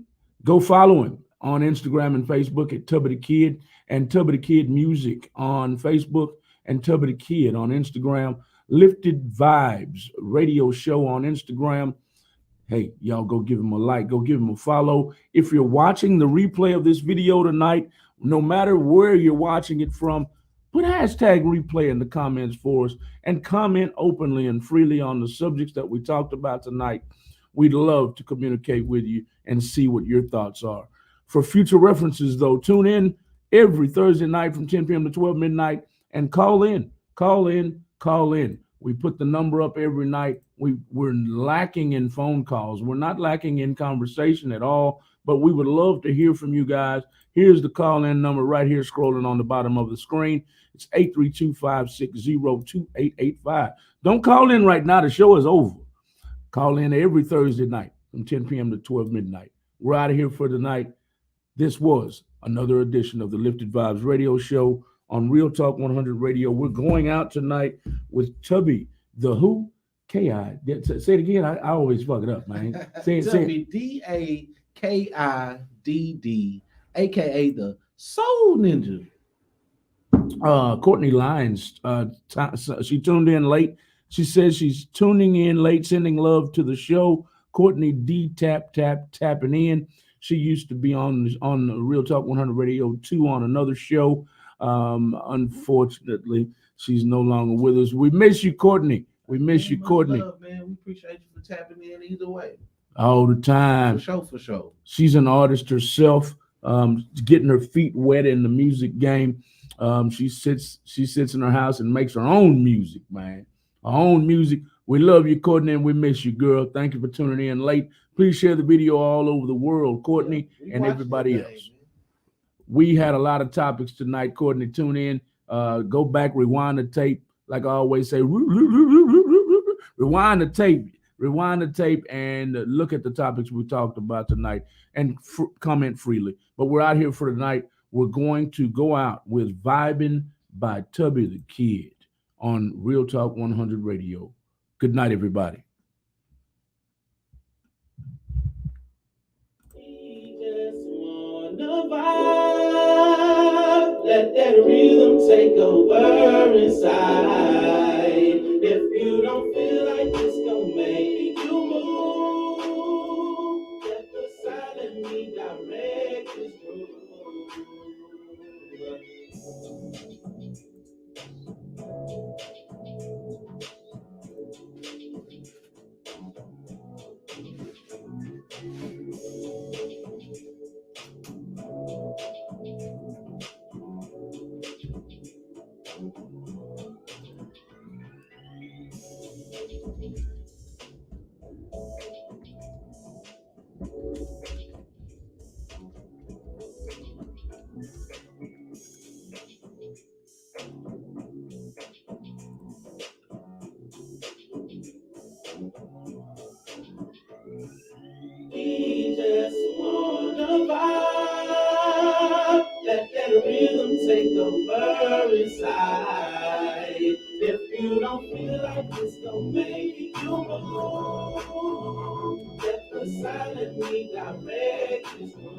go follow him on Instagram and Facebook at Tubby the Kid, and Tubby the Kid Music on Facebook, and Tubby the Kid on Instagram. Lifted Vybez radio show on Instagram. Hey, y'all go give him a like, go give him a follow. If you're watching the replay of this video tonight, no matter where you're watching it from, put hashtag replay in the comments for us and comment openly and freely on the subjects that we talked about tonight. We'd love to communicate with you and see what your thoughts are. For future references, though, tune in every Thursday night from 10 p.m. to 12 midnight and call in. We put the number up every night. We're lacking in phone calls. We're not lacking in conversation at all, but we would love to hear from you guys. Here's the call-in number right here scrolling on the bottom of the screen. It's 832-560-2885. Don't call in right now. The show is over. Call in every Thursday night from 10 p.m. to 12 midnight. We're out of here for tonight. This was another edition of the Lifted Vybez radio show on Real Talk 100 Radio. We're going out tonight with Tubby the who? K-I. Say it again. I always fuck it up, man. Say it. Tubby, D-A-K-I-D-D, a.k.a. the Soul Ninja. Courtney Lyons, she tuned in late. She says she's tuning in late, sending love to the show. Courtney D tapping in. She used to be on Real Talk 100 Radio 2 on another show. Unfortunately, she's no longer with us. We miss you, Courtney. We miss you, Courtney. Love, man. We appreciate you for tapping in either way. All the time. For sure. She's an artist herself, getting her feet wet in the music game. She sits in her house and makes her own music, man. Her own music. We love you, Courtney, and we miss you, girl. Thank you for tuning in late. Please share the video all over the world, Courtney, and everybody else. We had a lot of topics tonight, Courtney. Tune in. Go back, rewind the tape. Like I always say, rewind the tape, and look at the topics we talked about tonight and comment freely. But we're out here for tonight. We're going to go out with Vibin' by Tubby the Kid on Real Talk 100 Radio. Good night, everybody. Let that rhythm take over inside. If you don't feel like it's gonna make you move, let the silent me direct this groove. We just wanna vibe. Let that rhythm take over inside. If you don't feel like it's gonna make you move, let the silent me direct this move.